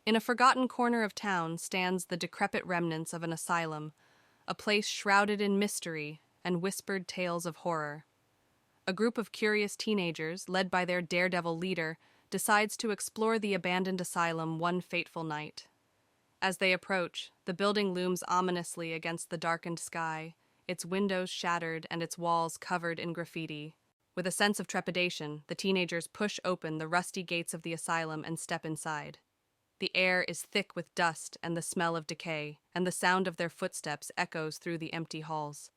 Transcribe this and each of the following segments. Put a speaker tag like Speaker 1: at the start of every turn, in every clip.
Speaker 1: In a forgotten corner of town stands the decrepit remnants of an asylum, a place shrouded in mystery and whispered tales of horror. A group of curious teenagers, led by their daredevil leader, decides to explore the abandoned asylum one fateful night. As they approach, the building looms ominously against the darkened sky, its windows shattered and its walls covered in graffiti. With a sense of trepidation, the teenagers push open the rusty gates of the asylum and step inside. The air is thick with dust and the smell of decay, and the sound of their footsteps echoes through the empty halls.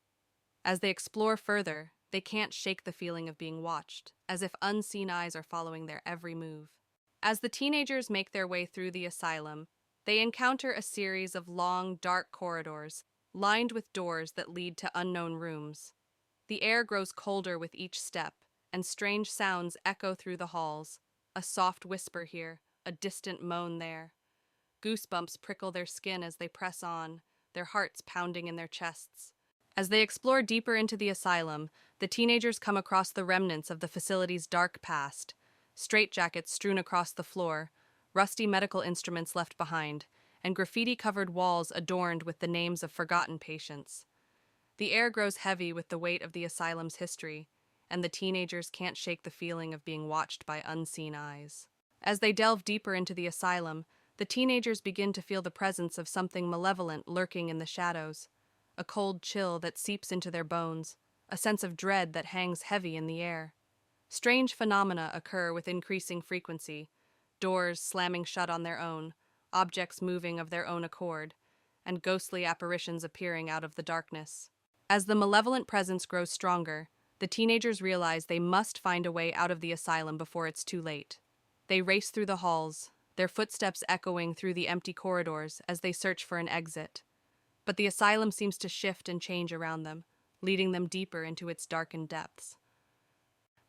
Speaker 1: As they explore further, they can't shake the feeling of being watched, as if unseen eyes are following their every move. As the teenagers make their way through the asylum, they encounter a series of long, dark corridors, lined with doors that lead to unknown rooms. The air grows colder with each step, and strange sounds echo through the halls, a soft whisper here, a distant moan there. Goosebumps prickle their skin as they press on, their hearts pounding in their chests. As they explore deeper into the asylum, the teenagers come across the remnants of the facility's dark past, straitjackets strewn across the floor, rusty medical instruments left behind, and graffiti-covered walls adorned with the names of forgotten patients. The air grows heavy with the weight of the asylum's history, and the teenagers can't shake the feeling of being watched by unseen eyes. As they delve deeper into the asylum, the teenagers begin to feel the presence of something malevolent lurking in the shadows, a cold chill that seeps into their bones, a sense of dread that hangs heavy in the air. Strange phenomena occur with increasing frequency, doors slamming shut on their own, objects moving of their own accord, and ghostly apparitions appearing out of the darkness. As the malevolent presence grows stronger, the teenagers realize they must find a way out of the asylum before it's too late. They race through the halls, their footsteps echoing through the empty corridors as they search for an exit. But the asylum seems to shift and change around them, leading them deeper into its darkened depths.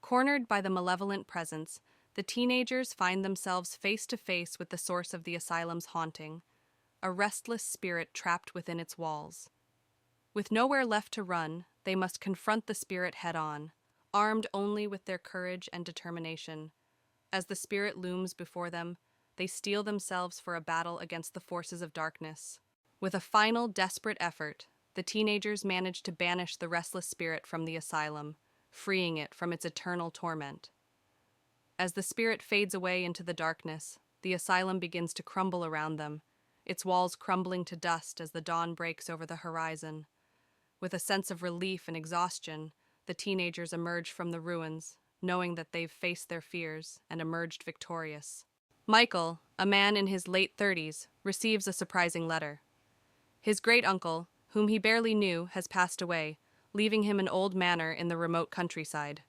Speaker 1: Cornered by the malevolent presence, the teenagers find themselves face to face with the source of the asylum's haunting, a restless spirit trapped within its walls. With nowhere left to run, they must confront the spirit head-on, armed only with their courage and determination. As the spirit looms before them, they steel themselves for a battle against the forces of darkness. With a final, desperate effort, the teenagers manage to banish the restless spirit from the asylum, freeing it from its eternal torment. As the spirit fades away into the darkness, the asylum begins to crumble around them, its walls crumbling to dust as the dawn breaks over the horizon. With a sense of relief and exhaustion, the teenagers emerge from the ruins, knowing that they've faced their fears and emerged victorious. Michael, a man in his late 30s, receives a surprising letter. His great-uncle, whom he barely knew, has passed away, leaving him an old manor in the remote countryside.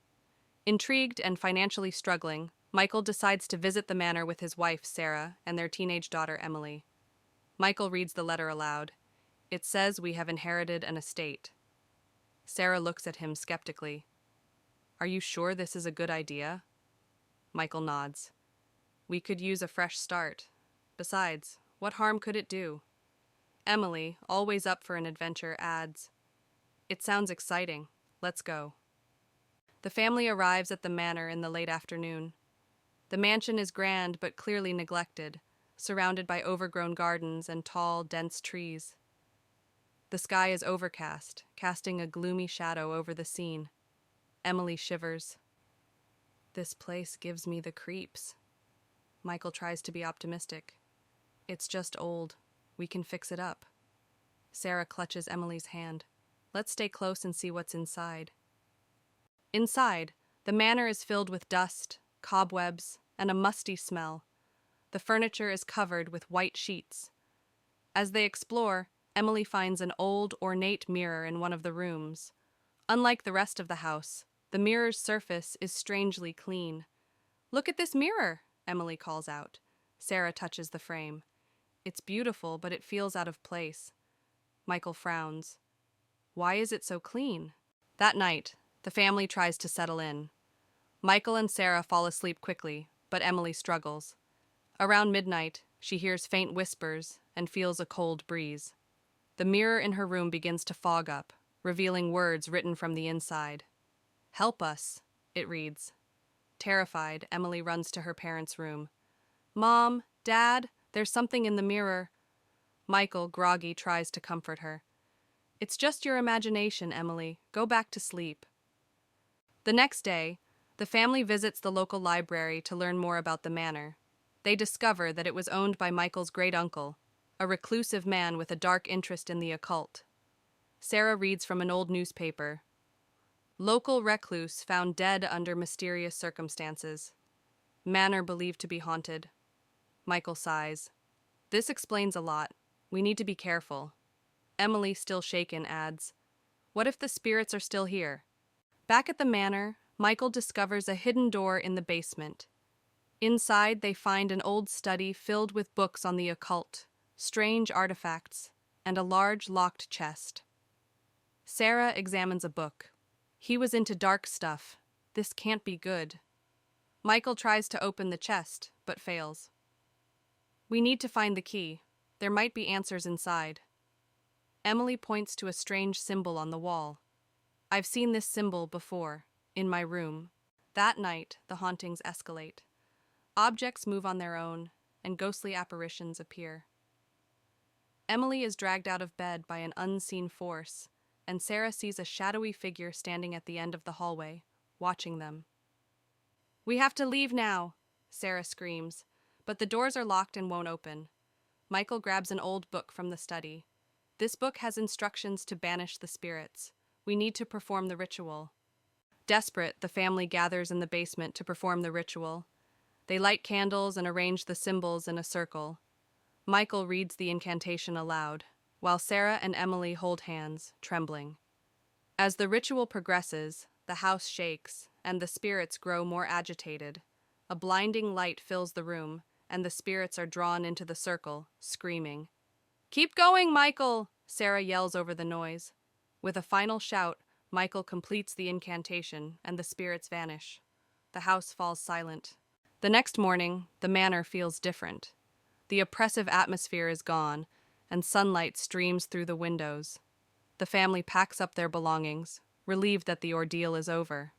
Speaker 1: Intrigued and financially struggling, Michael decides to visit the manor with his wife, Sarah, and their teenage daughter, Emily. Michael reads the letter aloud. It says we have inherited an estate. Sarah looks at him skeptically. Are you sure this is a good idea? Michael nods. We could use a fresh start. Besides, what harm could it do? Emily, always up for an adventure, adds, It sounds exciting. Let's go. The family arrives at the manor in the late afternoon. The mansion is grand but clearly neglected, surrounded by overgrown gardens and tall, dense trees. The sky is overcast, casting a gloomy shadow over the scene. Emily shivers. This place gives me the creeps. Michael tries to be optimistic. It's just old. We can fix it up. Sarah clutches Emily's hand. Let's stay close and see what's inside. Inside, the manor is filled with dust, cobwebs, and a musty smell. The furniture is covered with white sheets. As they explore, Emily finds an old, ornate mirror in one of the rooms. Unlike the rest of the house, the mirror's surface is strangely clean. Look at this mirror, Emily calls out. Sarah touches the frame. It's beautiful, but it feels out of place. Michael frowns. Why is it so clean? That night, the family tries to settle in. Michael and Sarah fall asleep quickly, but Emily struggles. Around midnight, she hears faint whispers and feels a cold breeze. The mirror in her room begins to fog up, revealing words written from the inside. Help us, it reads. Terrified, Emily runs to her parents' room. Mom, Dad, There's something in the mirror. Michael, groggy, tries to comfort her. It's just your imagination, Emily. Go back to sleep. The next day, the family visits the local library to learn more about the manor. They discover that it was owned by Michael's great-uncle, a reclusive man with a dark interest in the occult. Sarah reads from an old newspaper. Local recluse found dead under mysterious circumstances. Manor believed to be haunted. Michael sighs. This explains a lot. We need to be careful. Emily, still shaken, adds, what if the spirits are still here? Back at the manor, Michael discovers a hidden door in the basement. Inside, they find an old study filled with books on the occult, strange artifacts, and a large locked chest. Sarah examines a book. He was into dark stuff. This can't be good. Michael tries to open the chest, but fails. We need to find the key. There might be answers inside. Emily points to a strange symbol on the wall. I've seen this symbol before, in my room. That night, the hauntings escalate. Objects move on their own, and ghostly apparitions appear. Emily is dragged out of bed by an unseen force, and Sarah sees a shadowy figure standing at the end of the hallway, watching them. We have to leave now, Sarah screams, but the doors are locked and won't open. Michael grabs an old book from the study. This book has instructions to banish the spirits. We need to perform the ritual. Desperate, the family gathers in the basement to perform the ritual. They light candles and arrange the symbols in a circle. Michael reads the incantation aloud, while Sarah and Emily hold hands, trembling. As the ritual progresses, the house shakes, and the spirits grow more agitated. A blinding light fills the room, and the spirits are drawn into the circle, screaming. Keep going, Michael! Sarah yells over the noise. With a final shout, Michael completes the incantation, and the spirits vanish. The house falls silent. The next morning, the manor feels different. The oppressive atmosphere is gone, and sunlight streams through the windows. The family packs up their belongings, relieved that the ordeal is over.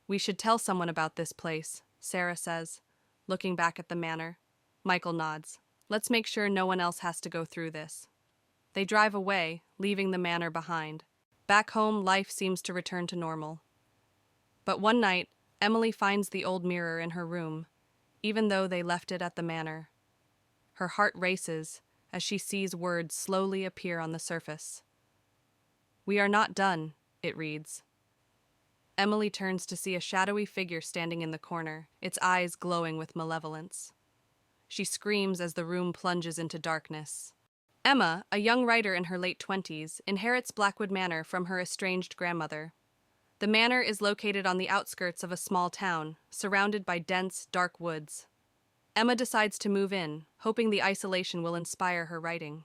Speaker 1: We should tell someone about this place, Sarah says, looking back at the manor. Michael nods. Let's make sure no one else has to go through this. They drive away, leaving the manor behind. Back home, life seems to return to normal. But one night, Emily finds the old mirror in her room, even though they left it at the manor. Her heart races as she sees words slowly appear on the surface. We are not done, it reads. Emily turns to see a shadowy figure standing in the corner, its eyes glowing with malevolence. She screams as the room plunges into darkness. Emma, a young writer in her late 20s, inherits Blackwood Manor from her estranged grandmother. The manor is located on the outskirts of a small town, surrounded by dense, dark woods. Emma decides to move in, hoping the isolation will inspire her writing.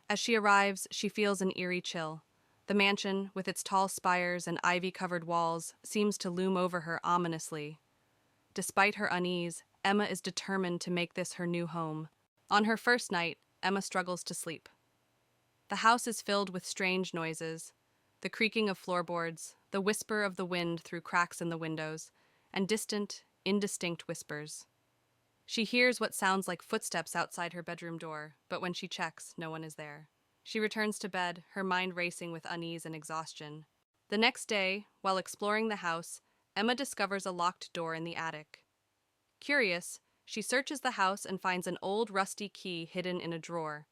Speaker 1: As she arrives, she feels an eerie chill. The mansion, with its tall spires and ivy-covered walls, seems to loom over her ominously. Despite her unease, Emma is determined to make this her new home. On her first night, Emma struggles to sleep. The house is filled with strange noises, the creaking of floorboards, the whisper of the wind through cracks in the windows, and distant, indistinct whispers. She hears what sounds like footsteps outside her bedroom door, but when she checks, no one is there. She returns to bed, her mind racing with unease and exhaustion. The next day, while exploring the house, Emma discovers a locked door in the attic. Curious, she searches the house and finds an old rusty key hidden in a drawer.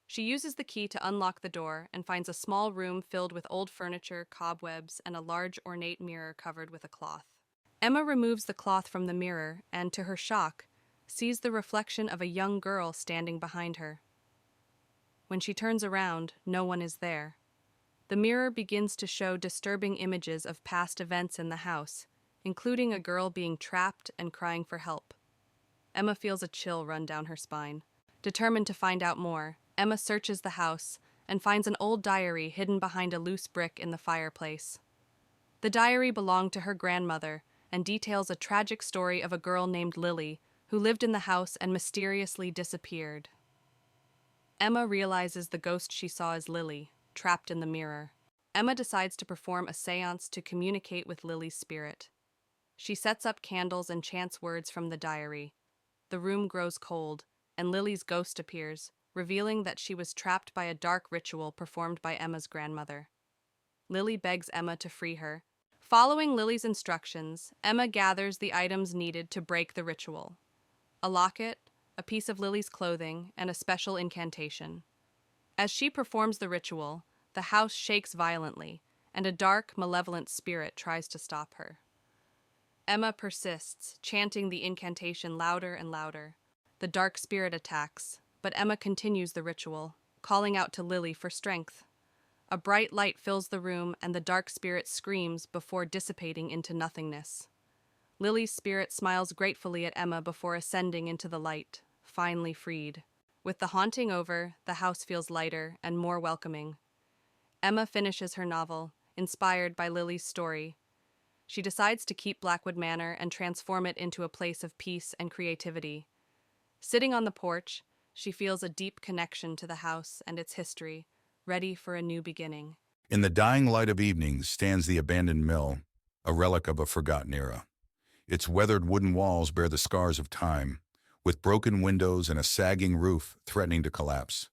Speaker 1: She uses the key to unlock the door and finds a small room filled with old furniture, cobwebs, and a large ornate mirror covered with a cloth. Emma removes the cloth from the mirror and, to her shock, sees the reflection of a young girl standing behind her. When she turns around, no one is there. The mirror begins to show disturbing images of past events in the house, including a girl being trapped and crying for help. Emma feels a chill run down her spine. Determined to find out more, Emma searches the house and finds an old diary hidden behind a loose brick in the fireplace. The diary belonged to her grandmother and details a tragic story of a girl named Lily who lived in the house and mysteriously disappeared. Emma realizes the ghost she saw is Lily, trapped in the mirror. Emma decides to perform a seance to communicate with Lily's spirit. She sets up candles and chants words from the diary. The room grows cold, and Lily's ghost appears, revealing that she was trapped by a dark ritual performed by Emma's grandmother. Lily begs Emma to free her. Following Lily's instructions, Emma gathers the items needed to break the ritual: a locket, a piece of Lily's clothing, and a special incantation. As she performs the ritual, the house shakes violently, and a dark, malevolent spirit tries to stop her. Emma persists, chanting the incantation louder and louder. The dark spirit attacks, but Emma continues the ritual, calling out to Lily for strength. A bright light fills the room, and the dark spirit screams before dissipating into nothingness. Lily's spirit smiles gratefully at Emma before ascending into the light, finally freed. With the haunting over, the house feels lighter and more welcoming. Emma finishes her novel, inspired by Lily's story. She decides to keep Blackwood Manor and transform it into a place of peace and creativity. Sitting on the porch, she feels a deep connection to the house and its history, ready for a new beginning.
Speaker 2: In the dying light of evening stands the abandoned mill, a relic of a forgotten era. Its weathered wooden walls bear the scars of time, with broken windows and a sagging roof threatening to collapse.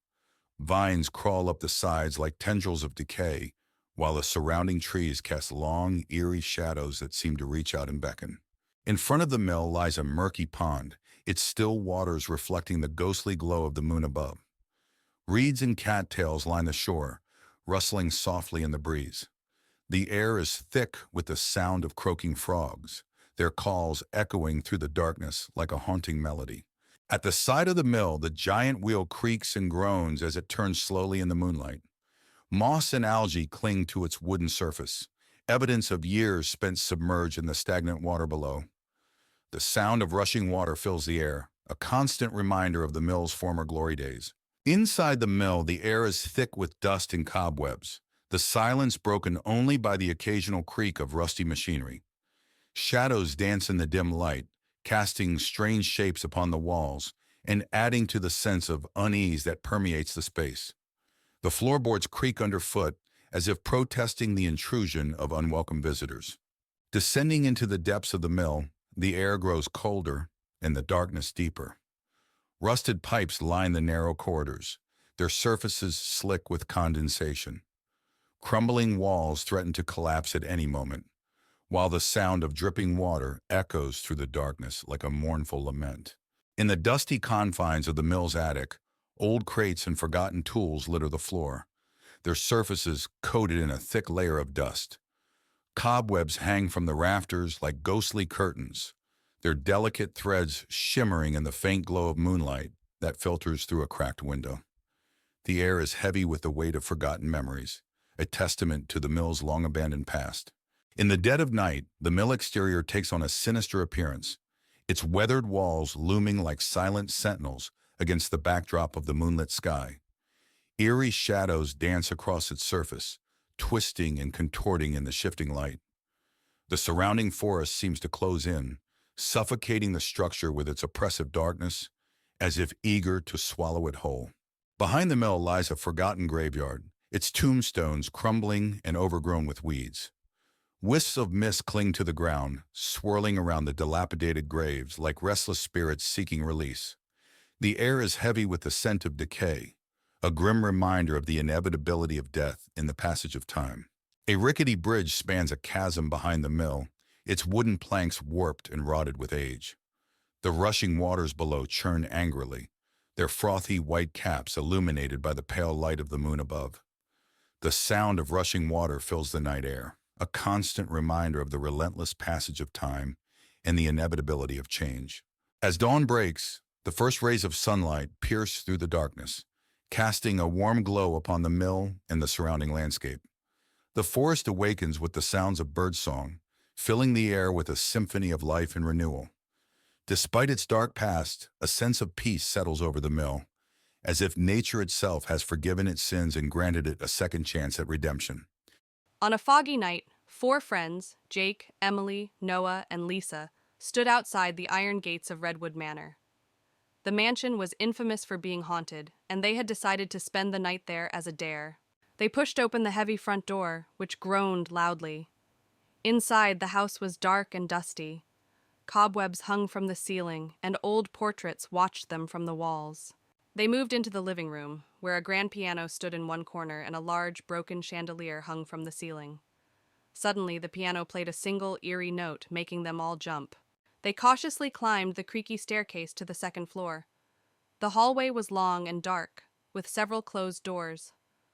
Speaker 2: Vines crawl up the sides like tendrils of decay, while the surrounding trees cast long, eerie shadows that seem to reach out and beckon. In front of the mill lies a murky pond, its still waters reflecting the ghostly glow of the moon above. Reeds and cattails line the shore, rustling softly in the breeze. The air is thick with the sound of croaking frogs, their calls echoing through the darkness like a haunting melody. At the side of the mill, the giant wheel creaks and groans as it turns slowly in the moonlight. Moss and algae cling to its wooden surface, evidence of years spent submerged in the stagnant water below. The sound of rushing water fills the air, a constant reminder of the mill's former glory days. Inside the mill, the air is thick with dust and cobwebs, the silence broken only by the occasional creak of rusty machinery. Shadows dance in the dim light, casting strange shapes upon the walls and adding to the sense of unease that permeates the space. The floorboards creak underfoot as if protesting the intrusion of unwelcome visitors. Descending into the depths of the mill, the air grows colder and the darkness deeper. Rusted pipes line the narrow corridors, their surfaces slick with condensation. Crumbling walls threaten to collapse at any moment, while the sound of dripping water echoes through the darkness like a mournful lament. In the dusty confines of the mill's attic, old crates and forgotten tools litter the floor, their surfaces coated in a thick layer of dust. Cobwebs hang from the rafters like ghostly curtains, their delicate threads shimmering in the faint glow of moonlight that filters through a cracked window. The air is heavy with the weight of forgotten memories, a testament to the mill's long-abandoned past. In the dead of night, the mill exterior takes on a sinister appearance, its weathered walls looming like silent sentinels against the backdrop of the moonlit sky. Eerie shadows dance across its surface, twisting and contorting in the shifting light. The surrounding forest seems to close in, suffocating the structure with its oppressive darkness, as if eager to swallow it whole. Behind the mill lies a forgotten graveyard, its tombstones crumbling and overgrown with weeds. Wisps of mist cling to the ground, swirling around the dilapidated graves like restless spirits seeking release. The air is heavy with the scent of decay, a grim reminder of the inevitability of death in the passage of time. A rickety bridge spans a chasm behind the mill, its wooden planks warped and rotted with age. The rushing waters below churn angrily, their frothy white caps illuminated by the pale light of the moon above. The sound of rushing water fills the night air, a constant reminder of the relentless passage of time and the inevitability of change. As dawn breaks, the first rays of sunlight pierce through the darkness, casting a warm glow upon the mill and the surrounding landscape. The forest awakens with the sounds of birdsong, filling the air with a symphony of life and renewal. Despite its dark past, a sense of peace settles over the mill, as if nature itself has forgiven its sins and granted it a second chance at redemption.
Speaker 1: On a foggy night, 4 friends, Jake, Emily, Noah, and Lisa, stood outside the iron gates of Redwood Manor. The mansion was infamous for being haunted, and they had decided to spend the night there as a dare. They pushed open the heavy front door, which groaned loudly. Inside, the house was dark and dusty. Cobwebs hung from the ceiling, and old portraits watched them from the walls. They moved into the living room, where a grand piano stood in one corner and a large, broken chandelier hung from the ceiling. Suddenly, the piano played a single, eerie note, making them all jump. They cautiously climbed the creaky staircase to the second floor. The hallway was long and dark, with several closed doors.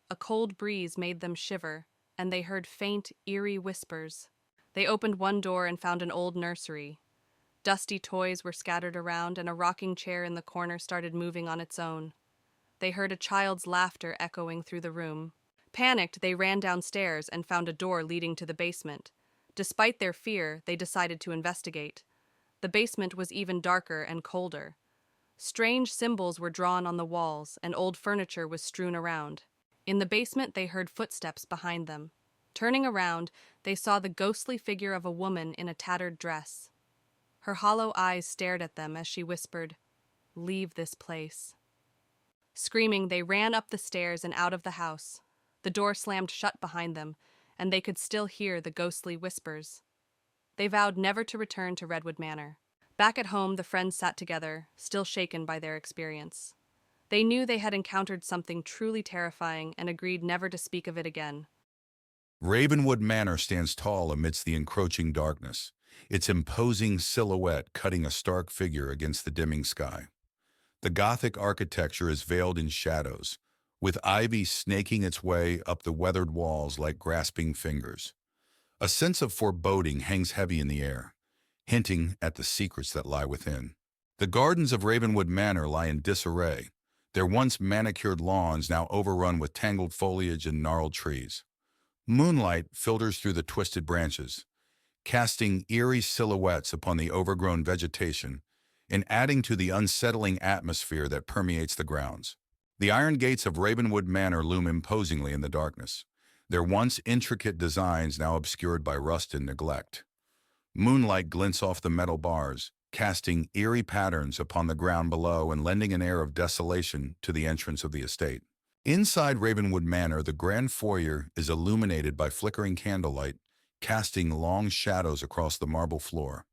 Speaker 1: A cold breeze made them shiver, and they heard faint, eerie whispers. They opened one door and found an old nursery. Dusty toys were scattered around, and a rocking chair in the corner started moving on its own. They heard a child's laughter echoing through the room. Panicked, they ran downstairs and found a door leading to the basement. Despite their fear, they decided to investigate. The basement was even darker and colder. Strange symbols were drawn on the walls, and old furniture was strewn around. In the basement, they heard footsteps behind them. Turning around, they saw the ghostly figure of a woman in a tattered dress. Her hollow eyes stared at them as she whispered, "Leave this place." Screaming, they ran up the stairs and out of the house. The door slammed shut behind them, and they could still hear the ghostly whispers. They vowed never to return to Redwood Manor. Back at home, the friends sat together, still shaken by their experience. They knew they had encountered something truly terrifying and agreed never to speak of it again.
Speaker 2: Ravenwood Manor stands tall amidst the encroaching darkness, its imposing silhouette cutting a stark figure against the dimming sky. The Gothic architecture is veiled in shadows, with ivy snaking its way up the weathered walls like grasping fingers. A sense of foreboding hangs heavy in the air, hinting at the secrets that lie within. The gardens of Ravenwood Manor lie in disarray, their once manicured lawns now overrun with tangled foliage and gnarled trees. Moonlight filters through the twisted branches, casting eerie silhouettes upon the overgrown vegetation and adding to the unsettling atmosphere that permeates the grounds. The iron gates of Ravenwood Manor loom imposingly in the darkness, their once intricate designs now obscured by rust and neglect. Moonlight glints off the metal bars, casting eerie patterns upon the ground below and lending an air of desolation to the entrance of the estate. Inside Ravenwood Manor, the grand foyer is illuminated by flickering candlelight, casting long shadows across the marble floor.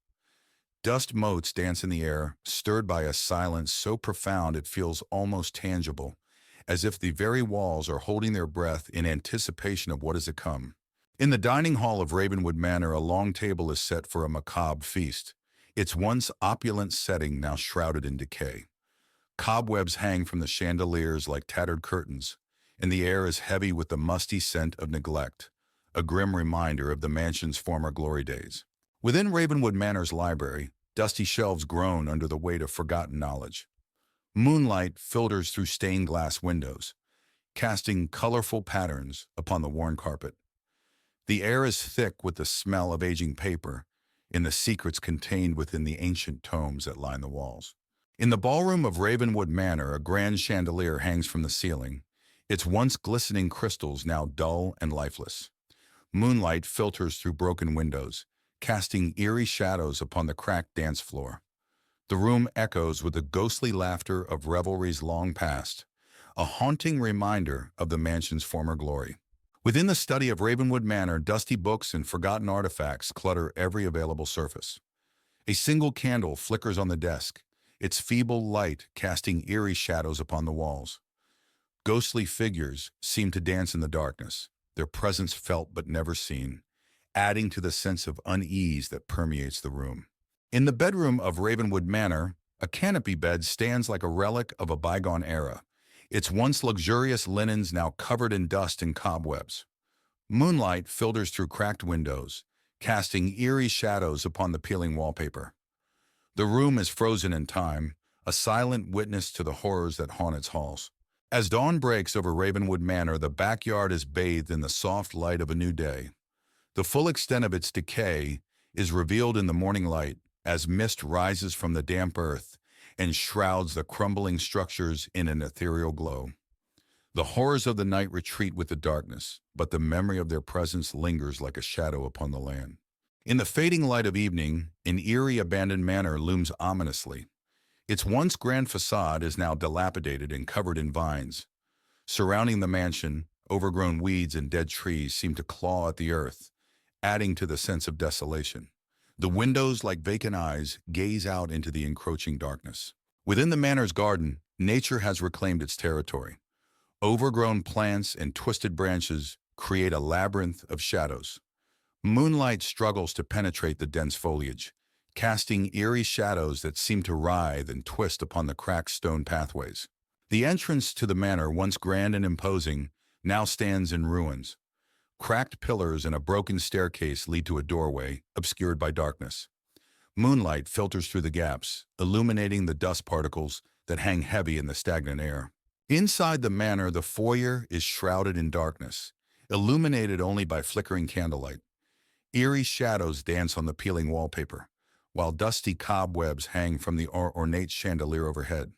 Speaker 2: Dust motes dance in the air, stirred by a silence so profound it feels almost tangible, as if the very walls are holding their breath in anticipation of what is to come. In the dining hall of Ravenwood Manor, a long table is set for a macabre feast, its once opulent setting now shrouded in decay. Cobwebs hang from the chandeliers like tattered curtains, and the air is heavy with the musty scent of neglect, a grim reminder of the mansion's former glory days. Within Ravenwood Manor's library, dusty shelves groan under the weight of forgotten knowledge. Moonlight filters through stained glass windows, casting colorful patterns upon the worn carpet. The air is thick with the smell of aging paper and the secrets contained within the ancient tomes that line the walls. In the ballroom of Ravenwood Manor, a grand chandelier hangs from the ceiling, its once glistening crystals now dull and lifeless. Moonlight filters through broken windows, casting eerie shadows upon the cracked dance floor. The room echoes with the ghostly laughter of revelries long past, a haunting reminder of the mansion's former glory. Within the study of Ravenwood Manor, dusty books and forgotten artifacts clutter every available surface. A single candle flickers on the desk, its feeble light casting eerie shadows upon the walls. Ghostly figures seem to dance in the darkness, their presence felt but never seen, adding to the sense of unease that permeates the room. In the bedroom of Ravenwood Manor, a canopy bed stands like a relic of a bygone era, its once luxurious linens now covered in dust and cobwebs. Moonlight filters through cracked windows, casting eerie shadows upon the peeling wallpaper. The room is frozen in time, a silent witness to the horrors that haunt its halls. As dawn breaks over Ravenwood Manor, the backyard is bathed in the soft light of a new day. The full extent of its decay is revealed in the morning light as mist rises from the damp earth and shrouds the crumbling structures in an ethereal glow. The horrors of the night retreat with the darkness, but the memory of their presence lingers like a shadow upon the land. In the fading light of evening, an eerie abandoned manor looms ominously. Its once grand facade is now dilapidated and covered in vines. Surrounding the mansion, overgrown weeds and dead trees seem to claw at the earth, adding to the sense of desolation. The windows, like vacant eyes, gaze out into the encroaching darkness. Within the manor's garden, nature has reclaimed its territory. Overgrown plants and twisted branches create a labyrinth of shadows. Moonlight struggles to penetrate the dense foliage, casting eerie shadows that seem to writhe and twist upon the cracked stone pathways. The entrance to the manor, once grand and imposing, now stands in ruins. Cracked pillars and a broken staircase lead to a doorway, obscured by darkness. Moonlight filters through the gaps, illuminating the dust particles that hang heavy in the stagnant air. Inside the manor, the foyer is shrouded in darkness, illuminated only by flickering candlelight. Eerie shadows dance on the peeling wallpaper, while dusty cobwebs hang from the ornate chandelier overhead.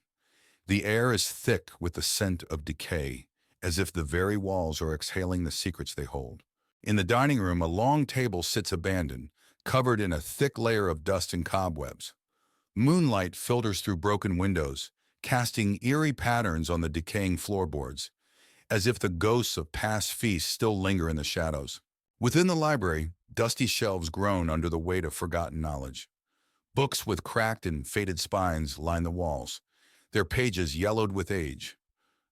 Speaker 2: The air is thick with the scent of decay, as if the very walls are exhaling the secrets they hold. In the dining room, a long table sits abandoned, covered in a thick layer of dust and cobwebs. Moonlight filters through broken windows, casting eerie patterns on the decaying floorboards, as if the ghosts of past feasts still linger in the shadows. Within the library, dusty shelves groan under the weight of forgotten knowledge. Books with cracked and faded spines line the walls, their pages yellowed with age.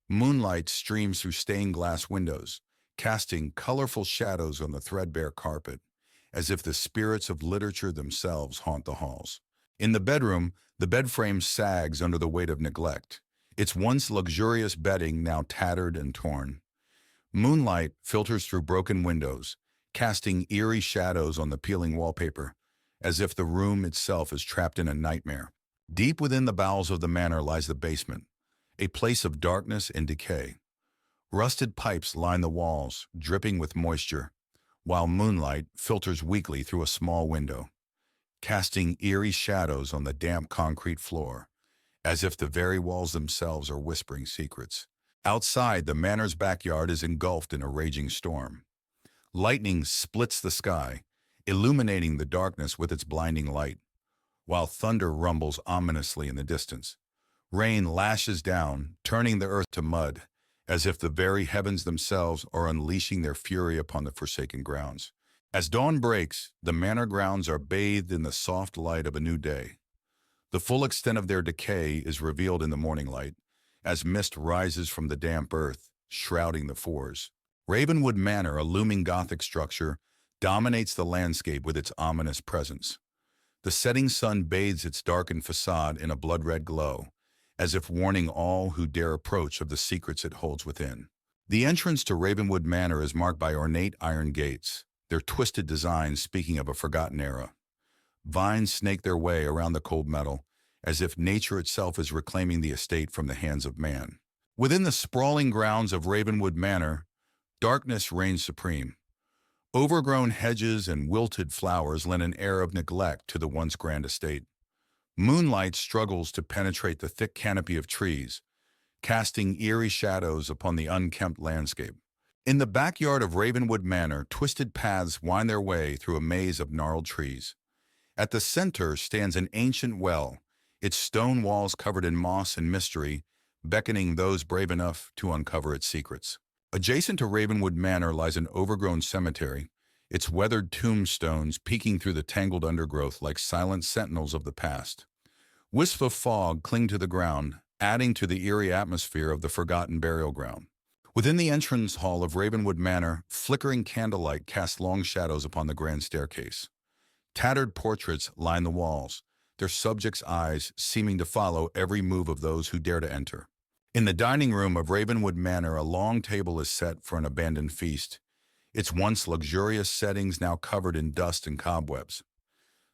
Speaker 2: Moonlight streams through stained glass windows, casting colorful shadows on the threadbare carpet, as if the spirits of literature themselves haunt the halls. In the bedroom, the bed frame sags under the weight of neglect, its once luxurious bedding now tattered and torn. Moonlight filters through broken windows, casting eerie shadows on the peeling wallpaper, as if the room itself is trapped in a nightmare. Deep within the bowels of the manor lies the basement, a place of darkness and decay. Rusted pipes line the walls, dripping with moisture, while moonlight filters weakly through a small window, casting eerie shadows on the damp concrete floor, as if the very walls themselves are whispering secrets. Outside, the manor's backyard is engulfed in a raging storm. Lightning splits the sky, illuminating the darkness with its blinding light, while thunder rumbles ominously in the distance. Rain lashes down, turning the earth to mud, as if the very heavens themselves are unleashing their fury upon the forsaken grounds. As dawn breaks, the manor grounds are bathed in the soft light of a new day. The full extent of their decay is revealed in the morning light, as mist rises from the damp earth, shrouding the fours. Ravenwood Manor, a looming Gothic structure, dominates the landscape with its ominous presence. The setting sun bathes its darkened facade in a blood-red glow, as if warning all who dare approach of the secrets it holds within. The entrance to Ravenwood Manor is marked by ornate iron gates, their twisted designs speaking of a forgotten era. Vines snake their way around the cold metal, as if nature itself is reclaiming the estate from the hands of man. Within the sprawling grounds of Ravenwood Manor, darkness reigns supreme. Overgrown hedges and wilted flowers lend an air of neglect to the once grand estate. Moonlight struggles to penetrate the thick canopy of trees, casting eerie shadows upon the unkempt landscape. In the backyard of Ravenwood Manor, twisted paths wind their way through a maze of gnarled trees. At the center stands an ancient well, its stone walls covered in moss and mystery, beckoning those brave enough to uncover its secrets. Adjacent to Ravenwood Manor lies an overgrown cemetery, its weathered tombstones peeking through the tangled undergrowth like silent sentinels of the past. Wisps of fog cling to the ground, adding to the eerie atmosphere of the forgotten burial ground. Within the entrance hall of Ravenwood Manor, flickering candlelight casts long shadows upon the grand staircase. Tattered portraits line the walls, their subjects' eyes seeming to follow every move of those who dare to enter. In the dining room of Ravenwood Manor, a long table is set for an abandoned feast, its once luxurious settings now covered in dust and cobwebs.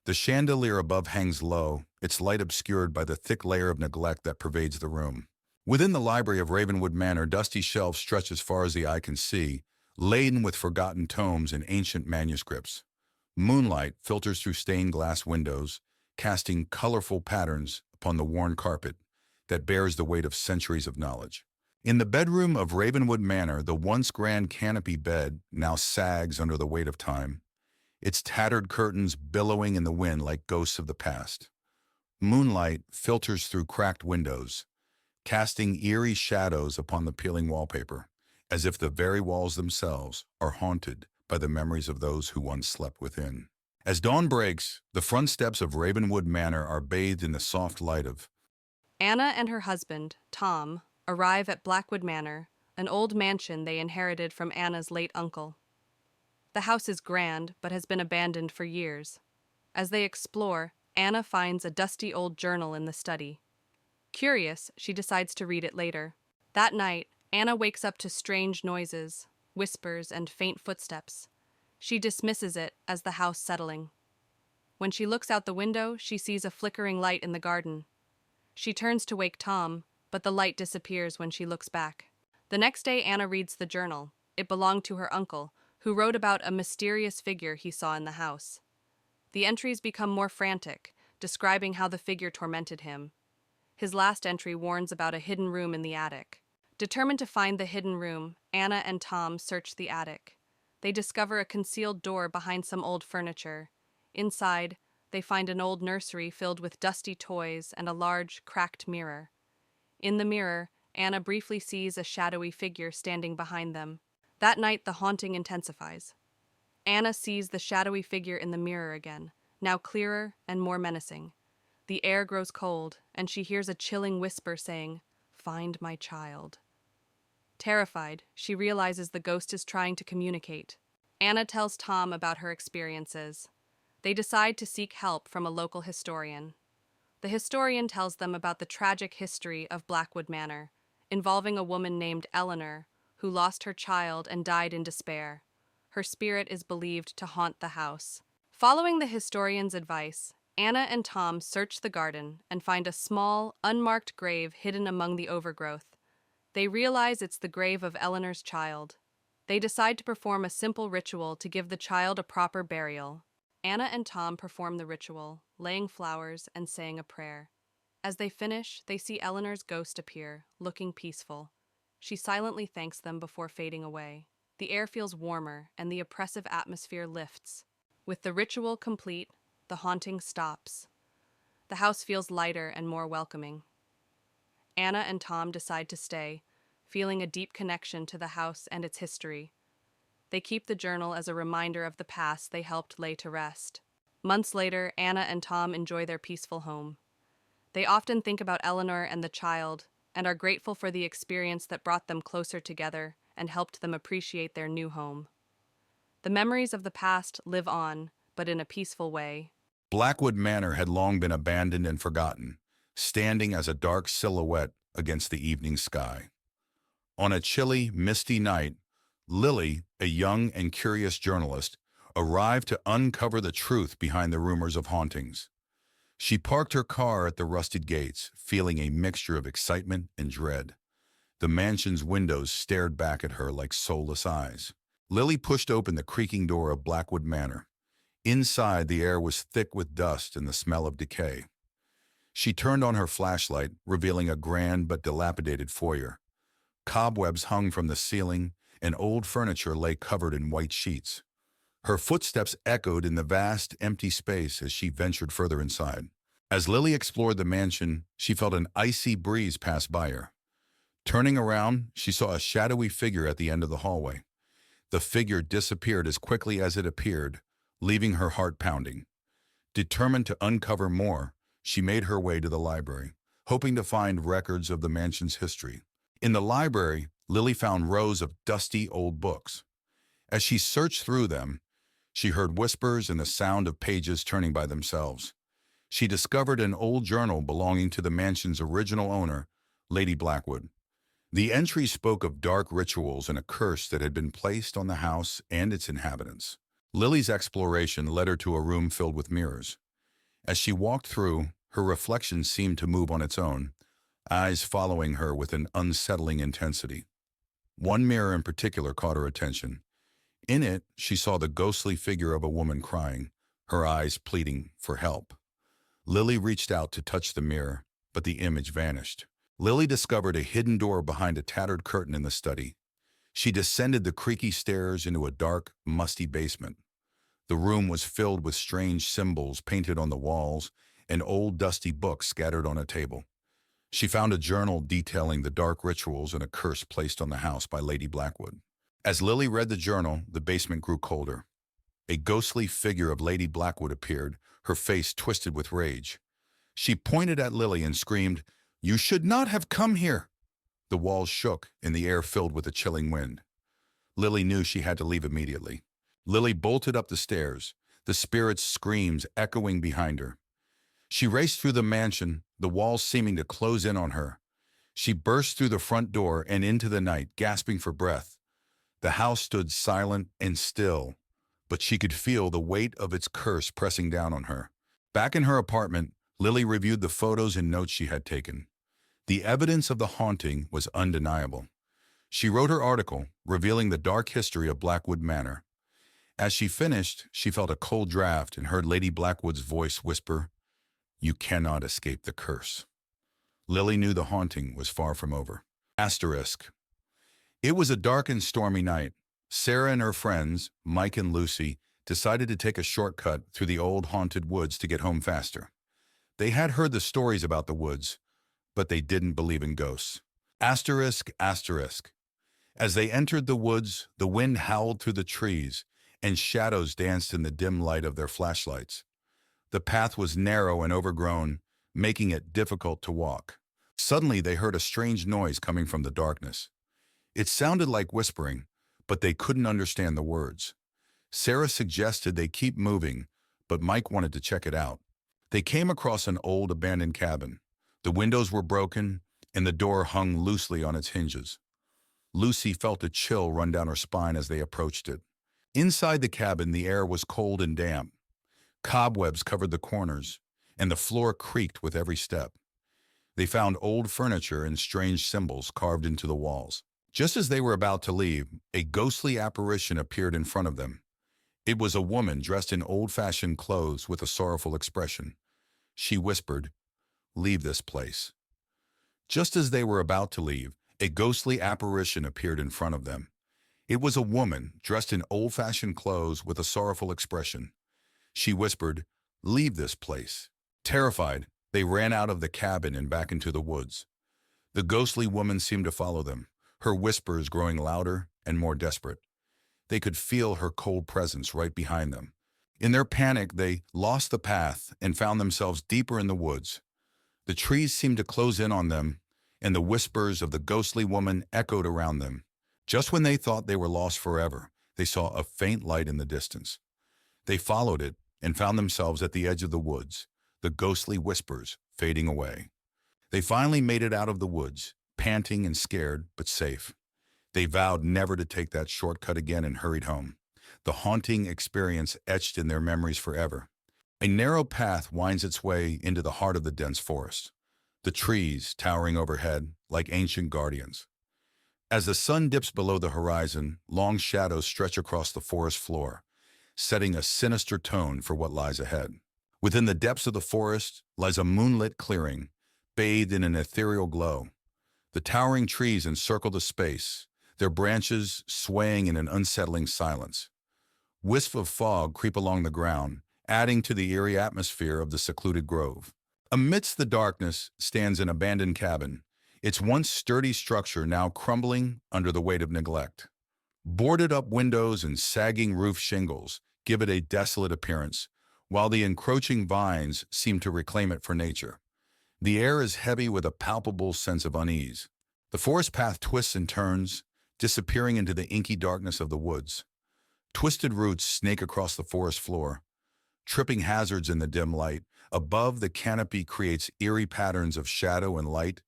Speaker 2: The chandelier above hangs low, its light obscured by the thick layer of neglect that pervades the room. Within the library of Ravenwood Manor, dusty shelves stretch as far as the eye can see, laden with forgotten tomes and ancient manuscripts. Moonlight filters through stained glass windows, casting colorful patterns upon the worn carpet that bears the weight of centuries of knowledge. In the bedroom of Ravenwood Manor, the once grand canopy bed now sags under the weight of time, its tattered curtains billowing in the wind like ghosts of the past. Moonlight filters through cracked windows, casting eerie shadows upon the peeling wallpaper, as if the very walls themselves are haunted by the memories of those who once slept within. As dawn breaks, the front steps of Ravenwood Manor are bathed in the soft light of
Speaker 1: Anna and her husband, Tom, arrive at Blackwood Manor, an old mansion they inherited from Anna's late uncle. The house is grand, but has been abandoned for years. As they explore, Anna finds a dusty old journal in the study. Curious, she decides to read it later. That night, Anna wakes up to strange noises, whispers, and faint footsteps. She dismisses it as the house settling. When she looks out the window, she sees a flickering light in the garden. She turns to wake Tom, but the light disappears when she looks back. The next day, Anna reads the journal. It belonged to her uncle, who wrote about a mysterious figure he saw in the house. The entries become more frantic, describing how the figure tormented him. His last entry warns about a hidden room in the attic. Determined to find the hidden room, Anna and Tom search the attic. They discover a concealed door behind some old furniture. Inside, they find an old nursery filled with dusty toys and a large, cracked mirror. In the mirror, Anna briefly sees a shadowy figure standing behind them. That night, the haunting intensifies. Anna sees the shadowy figure in the mirror again, now clearer and more menacing. The air grows cold, and she hears a chilling whisper saying, "Find my child." Terrified, she realizes the ghost is trying to communicate. Anna tells Tom about her experiences. They decide to seek help from a local historian. The historian tells them about the tragic history of Blackwood Manor, involving a woman named Eleanor, who lost her child and died in despair. Her spirit is believed to haunt the house. Following the historian's advice, Anna and Tom search the garden and find a small, unmarked grave hidden among the overgrowth. They realize it's the grave of Eleanor's child. They decide to perform a simple ritual to give the child a proper burial. Anna and Tom perform the ritual, laying flowers and saying a prayer. As they finish, they see Eleanor's ghost appear, looking peaceful. She silently thanks them before fading away. The air feels warmer, and the oppressive atmosphere lifts. With the ritual complete, the haunting stops. The house feels lighter and more welcoming. Anna and Tom decide to stay, feeling a deep connection to the house and its history. They keep the journal as a reminder of the past they helped lay to rest. Months later, Anna and Tom enjoy their peaceful home. They often think about Eleanor and the child, and are grateful for the experience that brought them closer together and helped them appreciate their new home. The memories of the past live on, but in a peaceful way.
Speaker 2: Blackwood Manor had long been abandoned and forgotten, standing as a dark silhouette against the evening sky. On a chilly, misty night, Lily, a young and curious journalist, arrived to uncover the truth behind the rumors of hauntings. She parked her car at the rusted gates, feeling a mixture of excitement and dread. The mansion's windows stared back at her like soulless eyes. Lily pushed open the creaking door of Blackwood Manor. Inside, the air was thick with dust and the smell of decay. She turned on her flashlight, revealing a grand but dilapidated foyer. Cobwebs hung from the ceiling, and old furniture lay covered in white sheets. Her footsteps echoed in the vast, empty space as she ventured further inside. As Lily explored the mansion, she felt an icy breeze pass by her. Turning around, she saw a shadowy figure at the end of the hallway. The figure disappeared as quickly as it appeared, leaving her heart pounding. Determined to uncover more, she made her way to the library, hoping to find records of the mansion's history. In the library, Lily found rows of dusty old books. As she searched through them, she heard whispers and the sound of pages turning by themselves. She discovered an old journal belonging to the mansion's original owner, Lady Blackwood. The entry spoke of dark rituals and a curse that had been placed on the house and its inhabitants. Lily's exploration led her to a room filled with mirrors. As she walked through, her reflection seemed to move on its own, eyes following her with an unsettling intensity. One mirror in particular caught her attention. In it, she saw the ghostly figure of a woman crying, her eyes pleading for help. Lily reached out to touch the mirror, but the image vanished. Lily discovered a hidden door behind a tattered curtain in the study. She descended the creaky stairs into a dark, musty basement. The room was filled with strange symbols painted on the walls and old dusty books scattered on a table. She found a journal detailing the dark rituals and a curse placed on the house by Lady Blackwood. As Lily read the journal, the basement grew colder. A ghostly figure of Lady Blackwood appeared, her face twisted with rage. She pointed at Lily and screamed, "You should not have come here!" The walls shook, and the air filled with a chilling wind. Lily knew she had to leave immediately. Lily bolted up the stairs, the spirit's screams echoing behind her. She raced through the mansion, the walls seeming to close in on her. She burst through the front door and into the night, gasping for breath. The house stood silent and still, but she could feel the weight of its curse pressing down on her. Back in her apartment, Lily reviewed the photos and notes she had taken. The evidence of the haunting was undeniable. She wrote her article, revealing the dark history of Blackwood Manor. As she finished, she felt a cold draft and heard Lady Blackwood's voice whisper, "You cannot escape the curse." Lily knew the haunting was far from over. Asterisk. It was a dark and stormy night. Sarah and her friends, Mike and Lucy, decided to take a shortcut through the old haunted woods to get home faster. They had heard the stories about the woods, but they didn't believe in ghosts. Asterisk, asterisk. As they entered the woods, the wind howled through the trees, and shadows danced in the dim light of their flashlights. The path was narrow and overgrown, making it difficult to walk. Suddenly, they heard a strange noise coming from the darkness. It sounded like whispering, but they couldn't understand the words. Sarah suggested they keep moving, but Mike wanted to check it out. They came across an old abandoned cabin. The windows were broken, and the door hung loosely on its hinges. Lucy felt a chill run down her spine as they approached it. Inside the cabin, the air was cold and damp. Cobwebs covered the corners, and the floor creaked with every step. They found old furniture and strange symbols carved into the walls. Just as they were about to leave, a ghostly apparition appeared in front of them. It was a woman dressed in old-fashioned clothes with a sorrowful expression. She whispered, "Leave this place." Just as they were about to leave, a ghostly apparition appeared in front of them. It was a woman dressed in old-fashioned clothes with a sorrowful expression. She whispered, "Leave this place." Terrified, they ran out of the cabin and back into the woods. The ghostly woman seemed to follow them, her whispers growing louder and more desperate. They could feel her cold presence right behind them. In their panic, they lost the path and found themselves deeper in the woods. The trees seemed to close in on them, and the whispers of the ghostly woman echoed around them. Just when they thought they were lost forever, they saw a faint light in the distance. They followed it and found themselves at the edge of the woods, the ghostly whispers fading away. They finally made it out of the woods, panting and scared, but safe. They vowed never to take that shortcut again and hurried home, the haunting experience etched in their memories forever. A narrow path winds its way into the heart of the dense forest, the trees towering overhead like ancient guardians. As the sun dips below the horizon, long shadows stretch across the forest floor, setting a sinister tone for what lies ahead. Within the depths of the forest lies a moonlit clearing, bathed in an ethereal glow. The towering trees encircle the space, their branches swaying in an unsettling silence. Wisps of fog creep along the ground, adding to the eerie atmosphere of the secluded grove. Amidst the darkness stands an abandoned cabin, its once sturdy structure now crumbling under the weight of neglect. Boarded-up windows and sagging roof shingles give it a desolate appearance, while the encroaching vines seem to reclaim it for nature. The air is heavy with a palpable sense of unease. The forest path twists and turns, disappearing into the inky darkness of the woods. Twisted roots snake across the forest floor, tripping hazards in the dim light. Above, the canopy creates eerie patterns of shadow and light,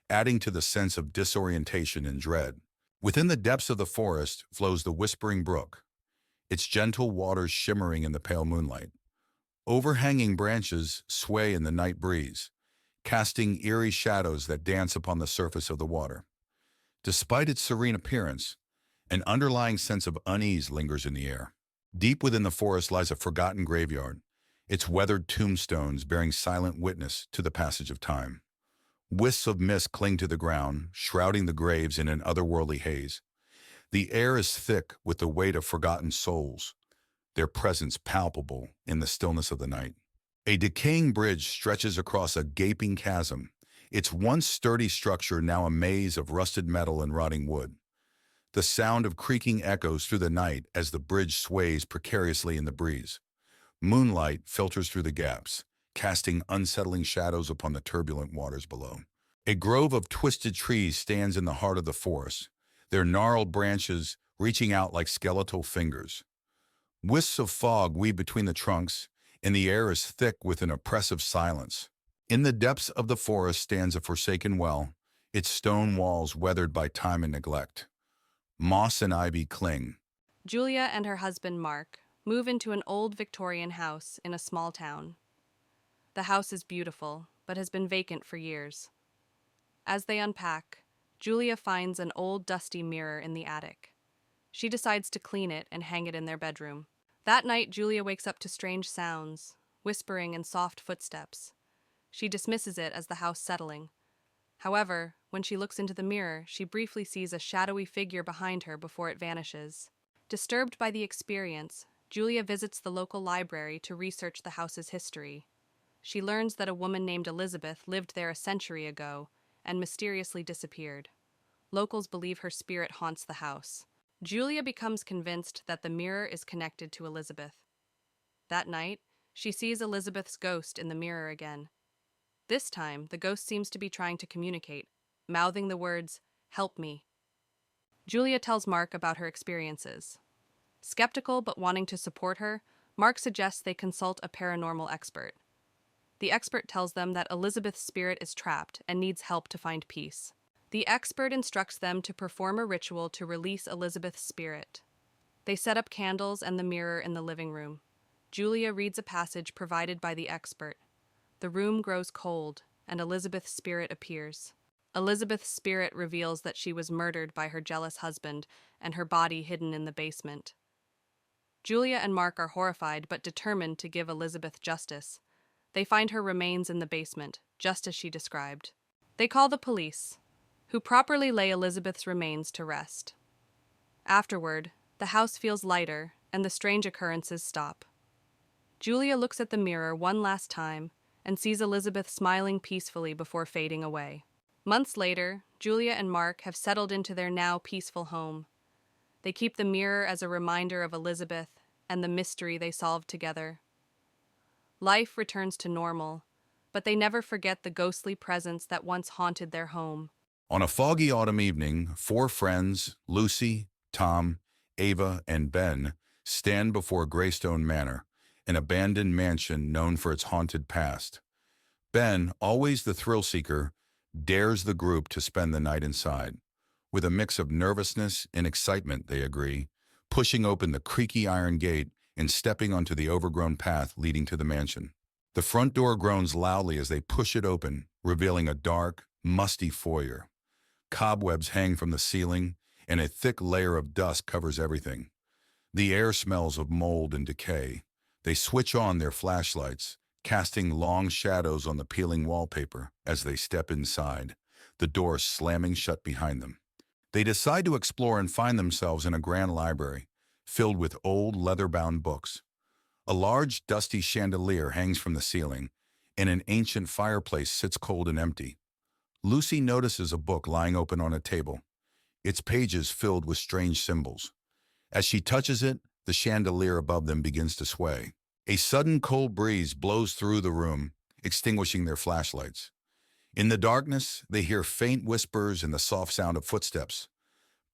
Speaker 2: adding to the sense of disorientation and dread. Within the depths of the forest flows the Whispering Brook, its gentle waters shimmering in the pale moonlight. Overhanging branches sway in the night breeze, casting eerie shadows that dance upon the surface of the water. Despite its serene appearance, an underlying sense of unease lingers in the air. Deep within the forest lies a forgotten graveyard, its weathered tombstones bearing silent witness to the passage of time. Wisps of mist cling to the ground, shrouding the graves in an otherworldly haze. The air is thick with the weight of forgotten souls, their presence palpable in the stillness of the night. A decaying bridge stretches across a gaping chasm, its once sturdy structure now a maze of rusted metal and rotting wood. The sound of creaking echoes through the night as the bridge sways precariously in the breeze. Moonlight filters through the gaps, casting unsettling shadows upon the turbulent waters below. A grove of twisted trees stands in the heart of the forest, their gnarled branches reaching out like skeletal fingers. Wisps of fog weave between the trunks, and the air is thick with an oppressive silence. In the depths of the forest stands a forsaken well, its stone walls weathered by time and neglect. Moss and ivy cling.
Speaker 1: Julia and her husband, Mark, move into an old Victorian house in a small town. The house is beautiful, but has been vacant for years. As they unpack, Julia finds an old dusty mirror in the attic. She decides to clean it and hang it in their bedroom. That night, Julia wakes up to strange sounds, whispering and soft footsteps. She dismisses it as the house settling. However, when she looks into the mirror, she briefly sees a shadowy figure behind her before it vanishes. Disturbed by the experience, Julia visits the local library to research the house's history. She learns that a woman named Elizabeth lived there a century ago and mysteriously disappeared. Locals believe her spirit haunts the house. Julia becomes convinced that the mirror is connected to Elizabeth. That night, she sees Elizabeth's ghost in the mirror again. This time, the ghost seems to be trying to communicate, mouthing the words, "Help me." Julia tells Mark about her experiences. Skeptical but wanting to support her, Mark suggests they consult a paranormal expert. The expert tells them that Elizabeth's spirit is trapped and needs help to find peace. The expert instructs them to perform a ritual to release Elizabeth's spirit. They set up candles and the mirror in the living room. Julia reads a passage provided by the expert. The room grows cold, and Elizabeth's spirit appears. Elizabeth's spirit reveals that she was murdered by her jealous husband and her body hidden in the basement. Julia and Mark are horrified but determined to give Elizabeth justice. They find her remains in the basement, just as she described. They call the police, who properly lay Elizabeth's remains to rest. Afterward, the house feels lighter and the strange occurrences stop. Julia looks at the mirror one last time and sees Elizabeth smiling peacefully before fading away. Months later, Julia and Mark have settled into their now peaceful home. They keep the mirror as a reminder of Elizabeth and the mystery they solved together. Life returns to normal, but they never forget the ghostly presence that once haunted their home.
Speaker 2: On a foggy autumn evening, four friends, Lucy, Tom, Ava, and Ben, stand before Greystone Manor, an abandoned mansion known for its haunted past. Ben, always the thrill-seeker, dares the group to spend the night inside. With a mix of nervousness and excitement, they agree, pushing open the creaky iron gate and stepping onto the overgrown path leading to the mansion. The front door groans loudly as they push it open, revealing a dark, musty foyer. Cobwebs hang from the ceiling, and a thick layer of dust covers everything. The air smells of mold and decay. They switch on their flashlights, casting long shadows on the peeling wallpaper as they step inside, the door slamming shut behind them. They decide to explore and find themselves in a grand library, filled with old leather-bound books. A large, dusty chandelier hangs from the ceiling, and an ancient fireplace sits cold and empty. Lucy notices a book lying open on a table, its pages filled with strange symbols. As she touches it, the chandelier above them begins to sway. A sudden cold breeze blows through the room, extinguishing their flashlights. In the darkness, they hear faint whispers and the soft sound of footsteps.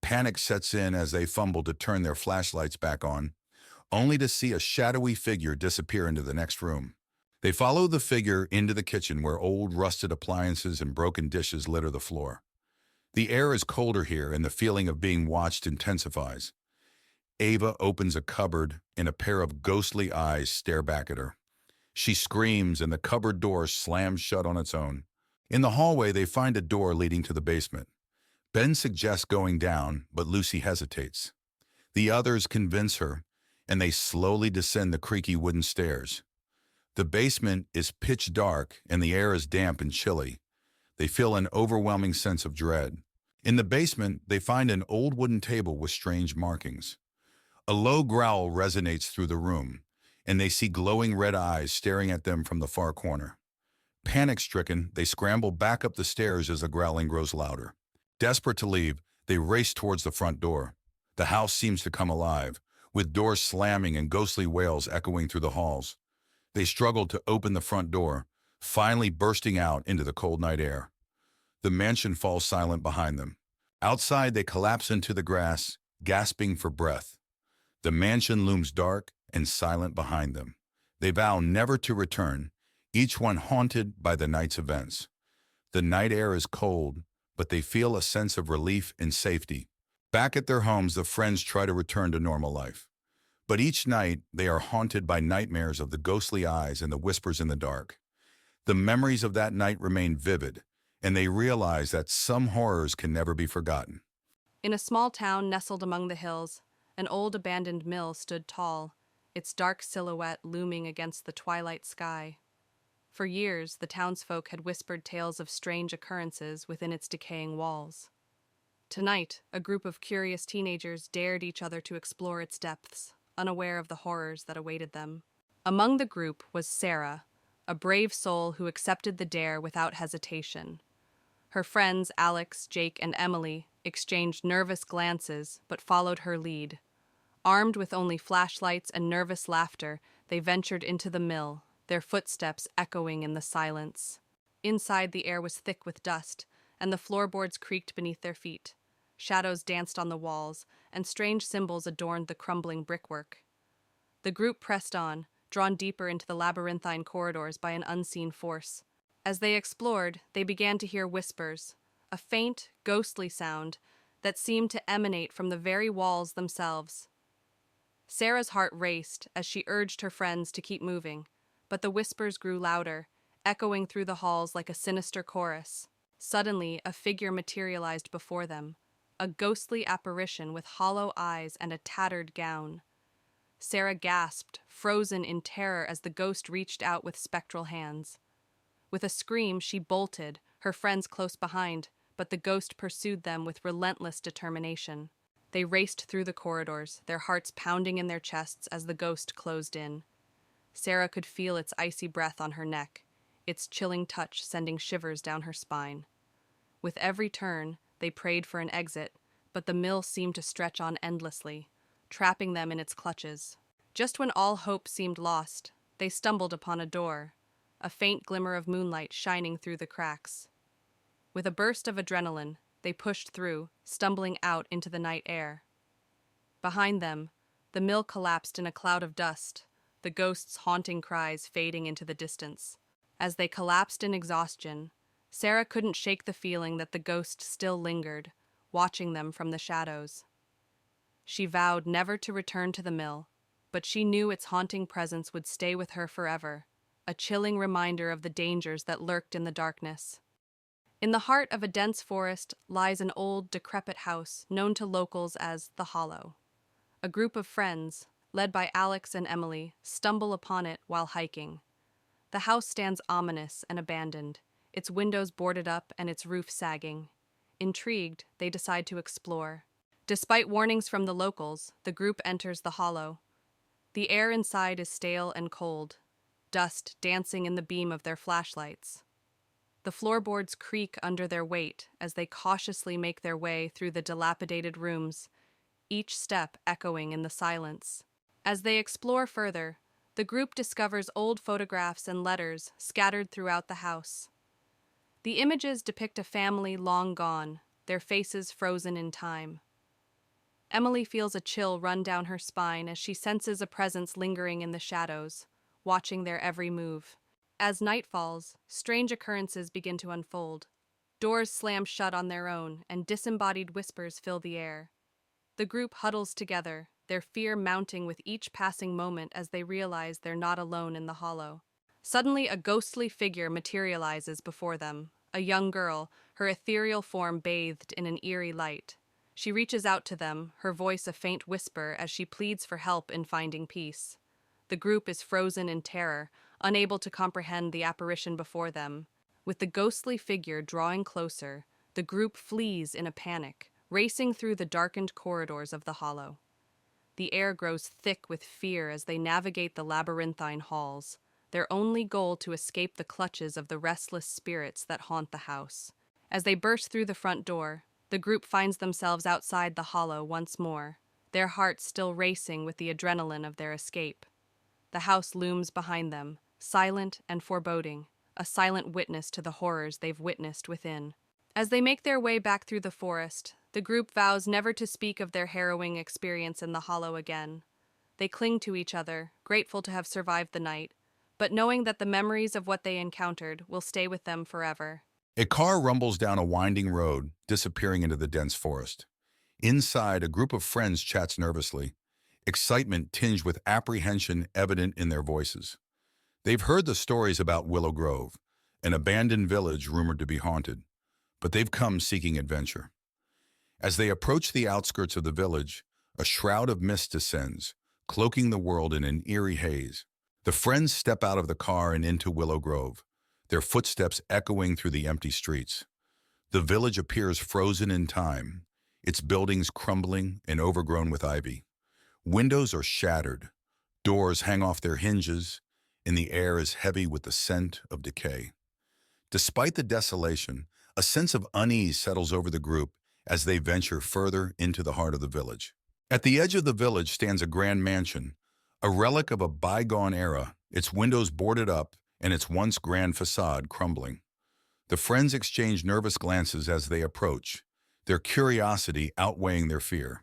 Speaker 2: Panic sets in as they fumble to turn their flashlights back on, only to see a shadowy figure disappear into the next room. They follow the figure into the kitchen where old rusted appliances and broken dishes litter the floor. The air is colder here and the feeling of being watched intensifies. Ava opens a cupboard and a pair of ghostly eyes stare back at her. She screams and the cupboard door slams shut on its own. In the hallway, they find a door leading to the basement. Ben suggests going down, but Lucy hesitates. The others convince her, and they slowly descend the creaky wooden stairs. The basement is pitch dark and the air is damp and chilly. They feel an overwhelming sense of dread. In the basement, they find an old wooden table with strange markings. A low growl resonates through the room, and they see glowing red eyes staring at them from the far corner. Panic-stricken, they scramble back up the stairs as the growling grows louder. Desperate to leave, They race towards the front door. The house seems to come alive, with doors slamming and ghostly wails echoing through the halls. They struggle to open the front door, finally bursting out into the cold night air. The mansion falls silent behind them. Outside, they collapse into the grass, gasping for breath. The mansion looms dark and silent behind them. They vow never to return, each one haunted by the night's events. The night air is cold, but they feel a sense of relief and safety. Back at their homes, the friends try to return to normal life. But each night, they are haunted by nightmares of the ghostly eyes and the whispers in the dark. The memories of that night remain vivid, and they realize that some horrors can never be forgotten.
Speaker 1: In a small town nestled among the hills, an old abandoned mill stood tall, its dark silhouette looming against the twilight sky. For years, the townsfolk had whispered tales of strange occurrences within its decaying walls. Tonight, a group of curious teenagers dared each other to explore its depths, unaware of the horrors that awaited them. Among the group was Sarah, a brave soul who accepted the dare without hesitation. Her friends, Alex, Jake, and Emily, exchanged nervous glances but followed her lead. Armed with only flashlights and nervous laughter, they ventured into the mill, their footsteps echoing in the silence. Inside, the air was thick with dust, and the floorboards creaked beneath their feet. Shadows danced on the walls, and strange symbols adorned the crumbling brickwork. The group pressed on, drawn deeper into the labyrinthine corridors by an unseen force. As they explored, they began to hear whispers, a faint, ghostly sound that seemed to emanate from the very walls themselves. Sarah's heart raced as she urged her friends to keep moving, but the whispers grew louder, echoing through the halls like a sinister chorus. Suddenly, a figure materialized before them, a ghostly apparition with hollow eyes and a tattered gown. Sarah gasped, frozen in terror as the ghost reached out with spectral hands. With a scream, she bolted, her friends close behind, but the ghost pursued them with relentless determination. They raced through the corridors, their hearts pounding in their chests as the ghost closed in. Sarah could feel its icy breath on her neck, its chilling touch sending shivers down her spine. With every turn, they prayed for an exit, but the mill seemed to stretch on endlessly, trapping them in its clutches. Just when all hope seemed lost, they stumbled upon a door, a faint glimmer of moonlight shining through the cracks. With a burst of adrenaline, they pushed through, stumbling out into the night air. Behind them, the mill collapsed in a cloud of dust, the ghost's haunting cries fading into the distance. As they collapsed in exhaustion, Sarah couldn't shake the feeling that the ghost still lingered, watching them from the shadows. She vowed never to return to the mill, but she knew its haunting presence would stay with her forever, a chilling reminder of the dangers that lurked in the darkness. In the heart of a dense forest lies an old, decrepit house known to locals as the Hollow. A group of friends, led by Alex and Emily, stumble upon it while hiking. The house stands ominous and abandoned, its windows boarded up and its roof sagging. Intrigued, they decide to explore. Despite warnings from the locals, the group enters the Hollow. The air inside is stale and cold, dust dancing in the beam of their flashlights. The floorboards creak under their weight as they cautiously make their way through the dilapidated rooms, each step echoing in the silence. As they explore further, the group discovers old photographs and letters scattered throughout the house. The images depict a family long gone, their faces frozen in time. Emily feels a chill run down her spine as she senses a presence lingering in the shadows, watching their every move. As night falls, strange occurrences begin to unfold. Doors slam shut on their own, and disembodied whispers fill the air. The group huddles together, their fear mounting with each passing moment as they realize they're not alone in the Hollow. Suddenly, a ghostly figure materializes before them, a young girl, her ethereal form bathed in an eerie light. She reaches out to them, her voice a faint whisper as she pleads for help in finding peace. The group is frozen in terror, unable to comprehend the apparition before them. With the ghostly figure drawing closer, the group flees in a panic, racing through the darkened corridors of the Hollow. The air grows thick with fear as they navigate the labyrinthine halls, their only goal to escape the clutches of the restless spirits that haunt the house. As they burst through the front door, The group finds themselves outside the hollow once more, their hearts still racing with the adrenaline of their escape. The house looms behind them, silent and foreboding, a silent witness to the horrors they've witnessed within. As they make their way back through the forest, the group vows never to speak of their harrowing experience in the hollow again. They cling to each other, grateful to have survived the night, but knowing that the memories of what they encountered will stay with them forever.
Speaker 2: A car rumbles down a winding road, disappearing into the dense forest. Inside, a group of friends chats nervously, excitement tinged with apprehension evident in their voices. They've heard the stories about Willow Grove, an abandoned village rumored to be haunted, but they've come seeking adventure. As they approach the outskirts of the village, a shroud of mist descends, cloaking the world in an eerie haze. The friends step out of the car and into Willow Grove, their footsteps echoing through the empty streets. The village appears frozen in time, its buildings crumbling and overgrown with ivy. Windows are shattered, doors hang off their hinges, and the air is heavy with the scent of decay. Despite the desolation, a sense of unease settles over the group as they venture further into the heart of the village. At the edge of the village stands a grand mansion, a relic of a bygone era, its windows boarded up and its once grand facade crumbling. The friends exchange nervous glances as they approach, their curiosity outweighing their fear.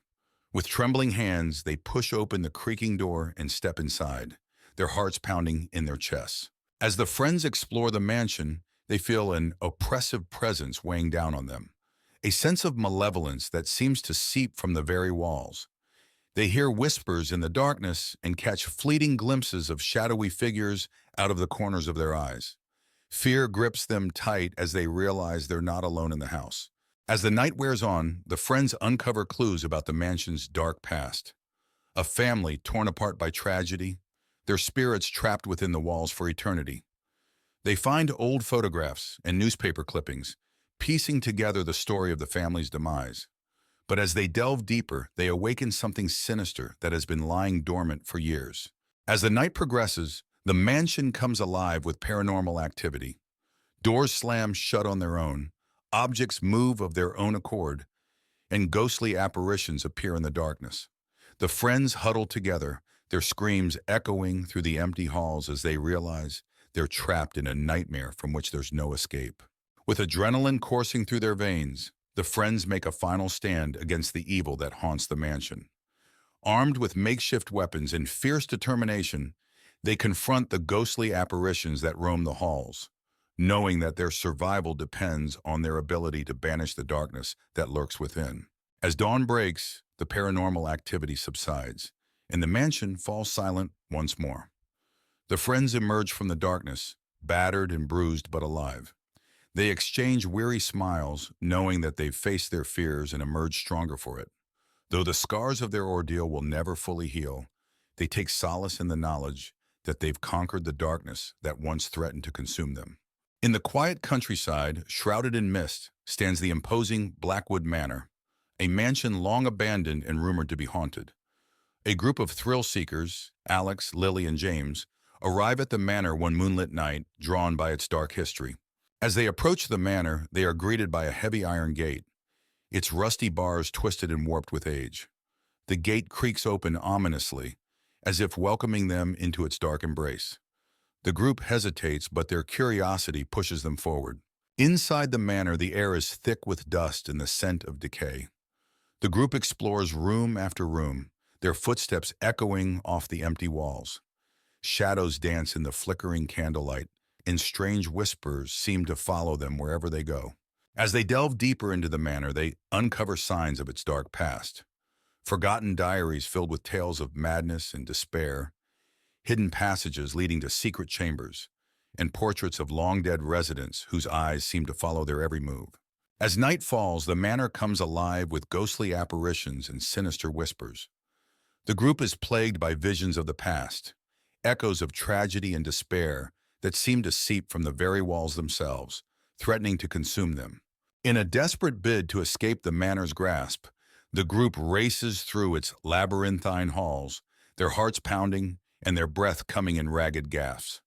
Speaker 2: With trembling hands, they push open the creaking door and step inside, their hearts pounding in their chests. As the friends explore the mansion, they feel an oppressive presence weighing down on them, a sense of malevolence that seems to seep from the very walls. They hear whispers in the darkness and catch fleeting glimpses of shadowy figures out of the corners of their eyes. Fear grips them tight as they realize they're not alone in the house. As the night wears on, the friends uncover clues about the mansion's dark past. A family torn apart by tragedy, their spirits trapped within the walls for eternity. They find old photographs and newspaper clippings, piecing together the story of the family's demise. But as they delve deeper, they awaken something sinister that has been lying dormant for years. As the night progresses, the mansion comes alive with paranormal activity. Doors slam shut on their own, objects move of their own accord, and ghostly apparitions appear in the darkness. The friends huddle together, their screams echoing through the empty halls as they realize they're trapped in a nightmare from which there's no escape. With adrenaline coursing through their veins, the friends make a final stand against the evil that haunts the mansion. Armed with makeshift weapons and fierce determination, they confront the ghostly apparitions that roam the halls, knowing that their survival depends on their ability to banish the darkness that lurks within. As dawn breaks, the paranormal activity subsides, and the mansion falls silent once more. The friends emerge from the darkness, battered and bruised but alive. They exchange weary smiles, knowing that they've faced their fears and emerged stronger for it. Though the scars of their ordeal will never fully heal, they take solace in the knowledge that they've conquered the darkness that once threatened to consume them. In the quiet countryside, shrouded in mist, stands the imposing Blackwood Manor, a mansion long abandoned and rumored to be haunted. A group of thrill-seekers, Alex, Lily, and James, arrive at the manor one moonlit night, drawn by its dark history. As they approach the manor, they are greeted by a heavy iron gate, its rusty bars twisted and warped with age. The gate creaks open ominously, as if welcoming them into its dark embrace. The group hesitates, but their curiosity pushes them forward. Inside the manor, the air is thick with dust and the scent of decay. The group explores room after room, their footsteps echoing off the empty walls. Shadows dance in the flickering candlelight, and strange whispers seem to follow them wherever they go. As they delve deeper into the manor, they uncover signs of its dark past. Forgotten diaries filled with tales of madness and despair, hidden passages leading to secret chambers, and portraits of long-dead residents whose eyes seem to follow their every move. As night falls, the manor comes alive with ghostly apparitions and sinister whispers. The group is plagued by visions of the past, echoes of tragedy and despair that seem to seep from the very walls themselves, threatening to consume them. In a desperate bid to escape the manor's grasp, the group races through its labyrinthine halls, their hearts pounding and their breath coming in ragged gasps.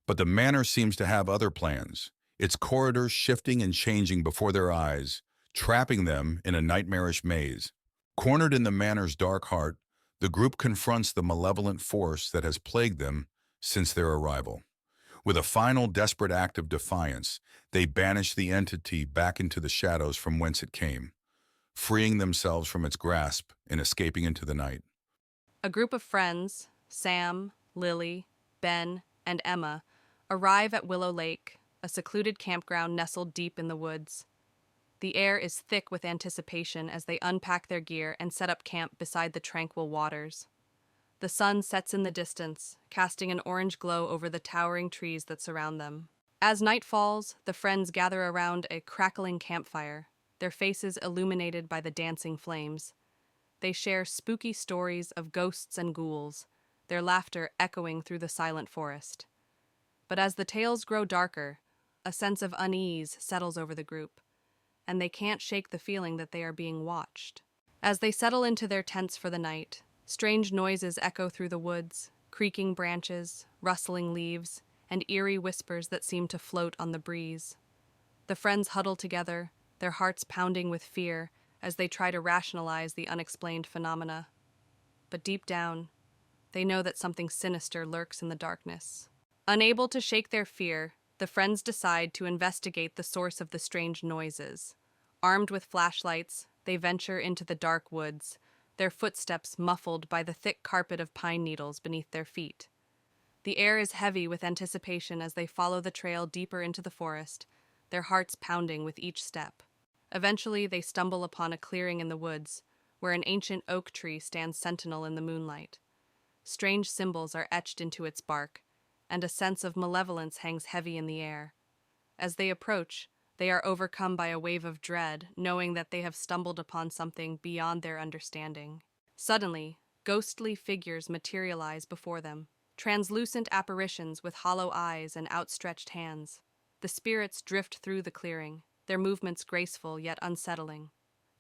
Speaker 2: But the manor seems to have other plans, its corridors shifting and changing before their eyes, trapping them in a nightmarish maze. Cornered in the manor's dark heart, the group confronts the malevolent force that has plagued them since their arrival. With a final desperate act of defiance, they banish the entity back into the shadows from whence it came, freeing themselves from its grasp and escaping into the night.
Speaker 1: A group of friends, Sam, Lily, Ben, and Emma, arrive at Willow Lake, a secluded campground nestled deep in the woods. The air is thick with anticipation as they unpack their gear and set up camp beside the tranquil waters. The sun sets in the distance, casting an orange glow over the towering trees that surround them. As night falls, the friends gather around a crackling campfire, their faces illuminated by the dancing flames. They share spooky stories of ghosts and ghouls, their laughter echoing through the silent forest. But as the tales grow darker, a sense of unease settles over the group, and they can't shake the feeling that they are being watched. As they settle into their tents for the night, strange noises echo through the woods, creaking branches, rustling leaves, and eerie whispers that seem to float on the breeze. The friends huddle together, their hearts pounding with fear as they try to rationalize the unexplained phenomena. But deep down, they know that something sinister lurks in the darkness. Unable to shake their fear, the friends decide to investigate the source of the strange noises. Armed with flashlights, they venture into the dark woods, their footsteps muffled by the thick carpet of pine needles beneath their feet. The air is heavy with anticipation as they follow the trail deeper into the forest, their hearts pounding with each step. Eventually, they stumble upon a clearing in the woods, where an ancient oak tree stands sentinel in the moonlight. Strange symbols are etched into its bark, and a sense of malevolence hangs heavy in the air. As they approach, they are overcome by a wave of dread, knowing that they have stumbled upon something beyond their understanding. Suddenly, ghostly figures materialize before them, translucent apparitions with hollow eyes and outstretched hands. The spirits drift through the clearing, their movements graceful yet unsettling.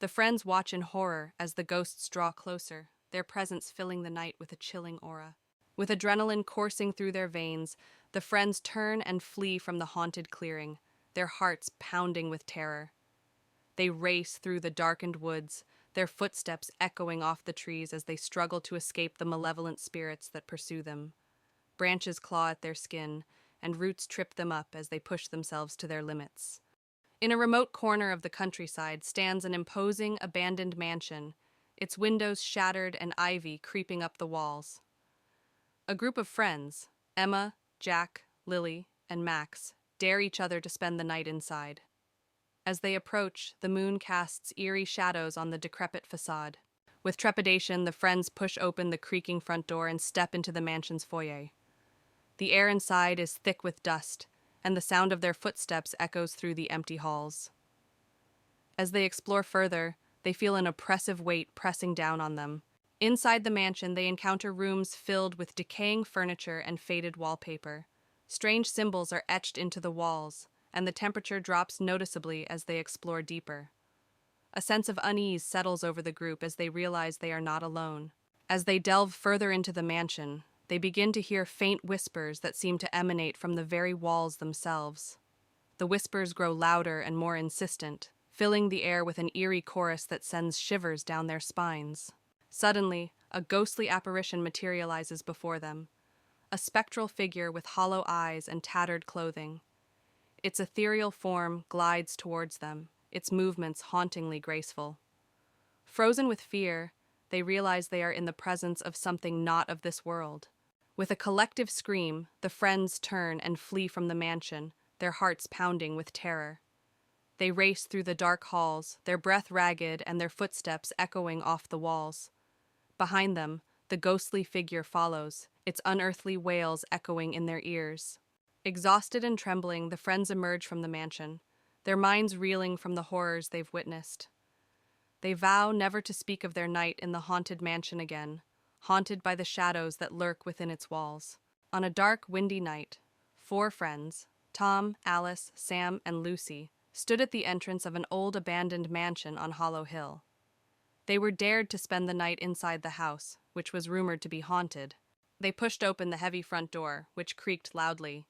Speaker 1: The friends watch in horror as the ghosts draw closer, their presence filling the night with a chilling aura. With adrenaline coursing through their veins, the friends turn and flee from the haunted clearing, their hearts pounding with terror. They race through the darkened woods, their footsteps echoing off the trees as they struggle to escape the malevolent spirits that pursue them. Branches claw at their skin, and roots trip them up as they push themselves to their limits. In a remote corner of the countryside stands an imposing, abandoned mansion, its windows shattered and ivy creeping up the walls. A group of friends, Emma, Jack, Lily, and Max, dare each other to spend the night inside. As they approach, the moon casts eerie shadows on the decrepit facade. With trepidation, the friends push open the creaking front door and step into the mansion's foyer. The air inside is thick with dust, and the sound of their footsteps echoes through the empty halls. As they explore further, they feel an oppressive weight pressing down on them. Inside the mansion, they encounter rooms filled with decaying furniture and faded wallpaper. Strange symbols are etched into the walls, and the temperature drops noticeably as they explore deeper. A sense of unease settles over the group as they realize they are not alone. As they delve further into the mansion, they begin to hear faint whispers that seem to emanate from the very walls themselves. The whispers grow louder and more insistent, filling the air with an eerie chorus that sends shivers down their spines. Suddenly, a ghostly apparition materializes before them, a spectral figure with hollow eyes and tattered clothing. Its ethereal form glides towards them, its movements hauntingly graceful. Frozen with fear, they realize they are in the presence of something not of this world. With a collective scream, the friends turn and flee from the mansion, their hearts pounding with terror. They race through the dark halls, their breath ragged and their footsteps echoing off the walls. Behind them, the ghostly figure follows, its unearthly wails echoing in their ears. Exhausted and trembling, the friends emerge from the mansion, their minds reeling from the horrors they've witnessed. They vow never to speak of their night in the haunted mansion again, haunted by the shadows that lurk within its walls. On a dark, windy night, 4 friends, Tom, Alice, Sam, and Lucy, stood at the entrance of an old abandoned mansion on Hollow Hill. They were dared to spend the night inside the house, which was rumored to be haunted. They pushed open the heavy front door, which creaked loudly.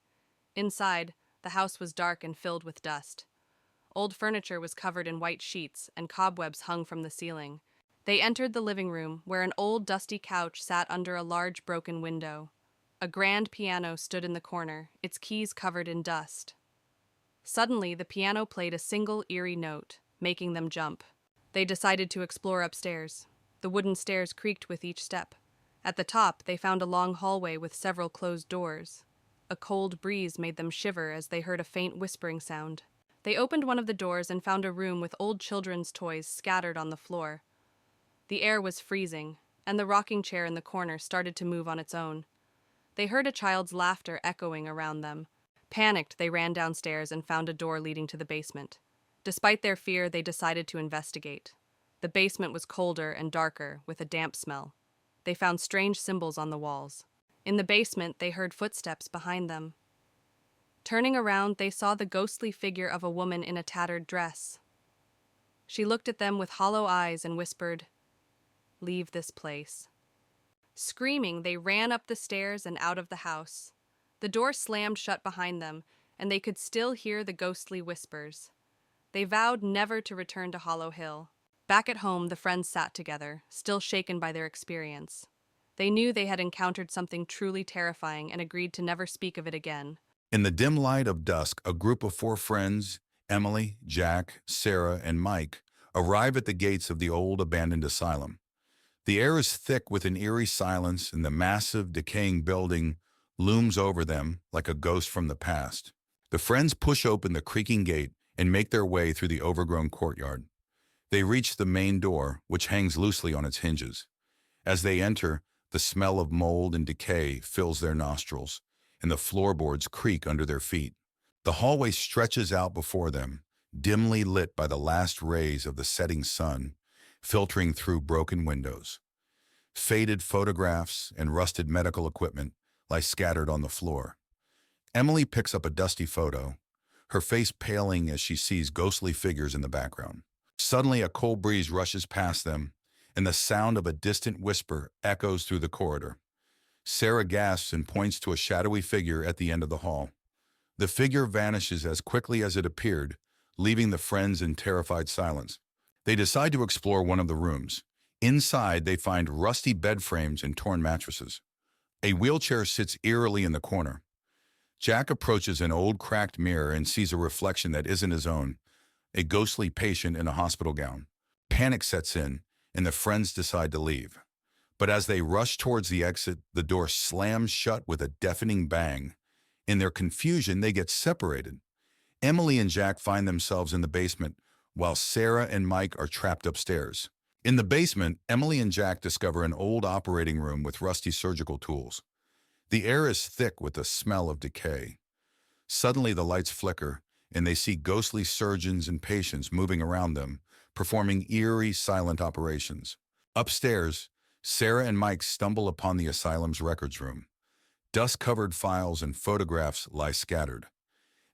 Speaker 1: Inside, the house was dark and filled with dust. Old furniture was covered in white sheets, and cobwebs hung from the ceiling. They entered the living room, where an old dusty couch sat under a large broken window. A grand piano stood in the corner, its keys covered in dust. Suddenly, the piano played a single eerie note, making them jump. They decided to explore upstairs. The wooden stairs creaked with each step. At the top, they found a long hallway with several closed doors. A cold breeze made them shiver as they heard a faint whispering sound. They opened one of the doors and found a room with old children's toys scattered on the floor. The air was freezing, and the rocking chair in the corner started to move on its own. They heard a child's laughter echoing around them. Panicked, they ran downstairs and found a door leading to the basement. Despite their fear, they decided to investigate. The basement was colder and darker, with a damp smell. They found strange symbols on the walls. In the basement, they heard footsteps behind them. Turning around, they saw the ghostly figure of a woman in a tattered dress. She looked at them with hollow eyes and whispered, "Leave this place." Screaming, they ran up the stairs and out of the house. The door slammed shut behind them, and they could still hear the ghostly whispers. They vowed never to return to Hollow Hill. Back at home, the friends sat together, still shaken by their experience. They knew they had encountered something truly terrifying and agreed to never speak of it again.
Speaker 2: In the dim light of dusk, a group of 4 friends, Emily, Jack, Sarah, and Mike, arrive at the gates of the old abandoned asylum. The air is thick with an eerie silence, and the massive, decaying building looms over them like a ghost from the past. The friends push open the creaking gate and make their way through the overgrown courtyard. They reach the main door, which hangs loosely on its hinges. As they enter, the smell of mold and decay fills their nostrils, and the floorboards creak under their feet. The hallway stretches out before them, dimly lit by the last rays of the setting sun, filtering through broken windows. Faded photographs and rusted medical equipment lie scattered on the floor. Emily picks up a dusty photo, her face paling as she sees ghostly figures in the background. Suddenly, a cold breeze rushes past them, and the sound of a distant whisper echoes through the corridor. Sarah gasps and points to a shadowy figure at the end of the hall. The figure vanishes as quickly as it appeared, leaving the friends in terrified silence. They decide to explore one of the rooms. Inside, they find rusty bed frames and torn mattresses. A wheelchair sits eerily in the corner. Jack approaches an old cracked mirror and sees a reflection that isn't his own, a ghostly patient in a hospital gown. Panic sets in, and the friends decide to leave. But as they rush towards the exit, the door slams shut with a deafening bang. In their confusion, they get separated. Emily and Jack find themselves in the basement, while Sarah and Mike are trapped upstairs. In the basement, Emily and Jack discover an old operating room with rusty surgical tools. The air is thick with the smell of decay. Suddenly, the lights flicker, and they see ghostly surgeons and patients moving around them, performing eerie, silent operations. Upstairs, Sarah and Mike stumble upon the asylum's records room. Dust-covered files and photographs lie scattered.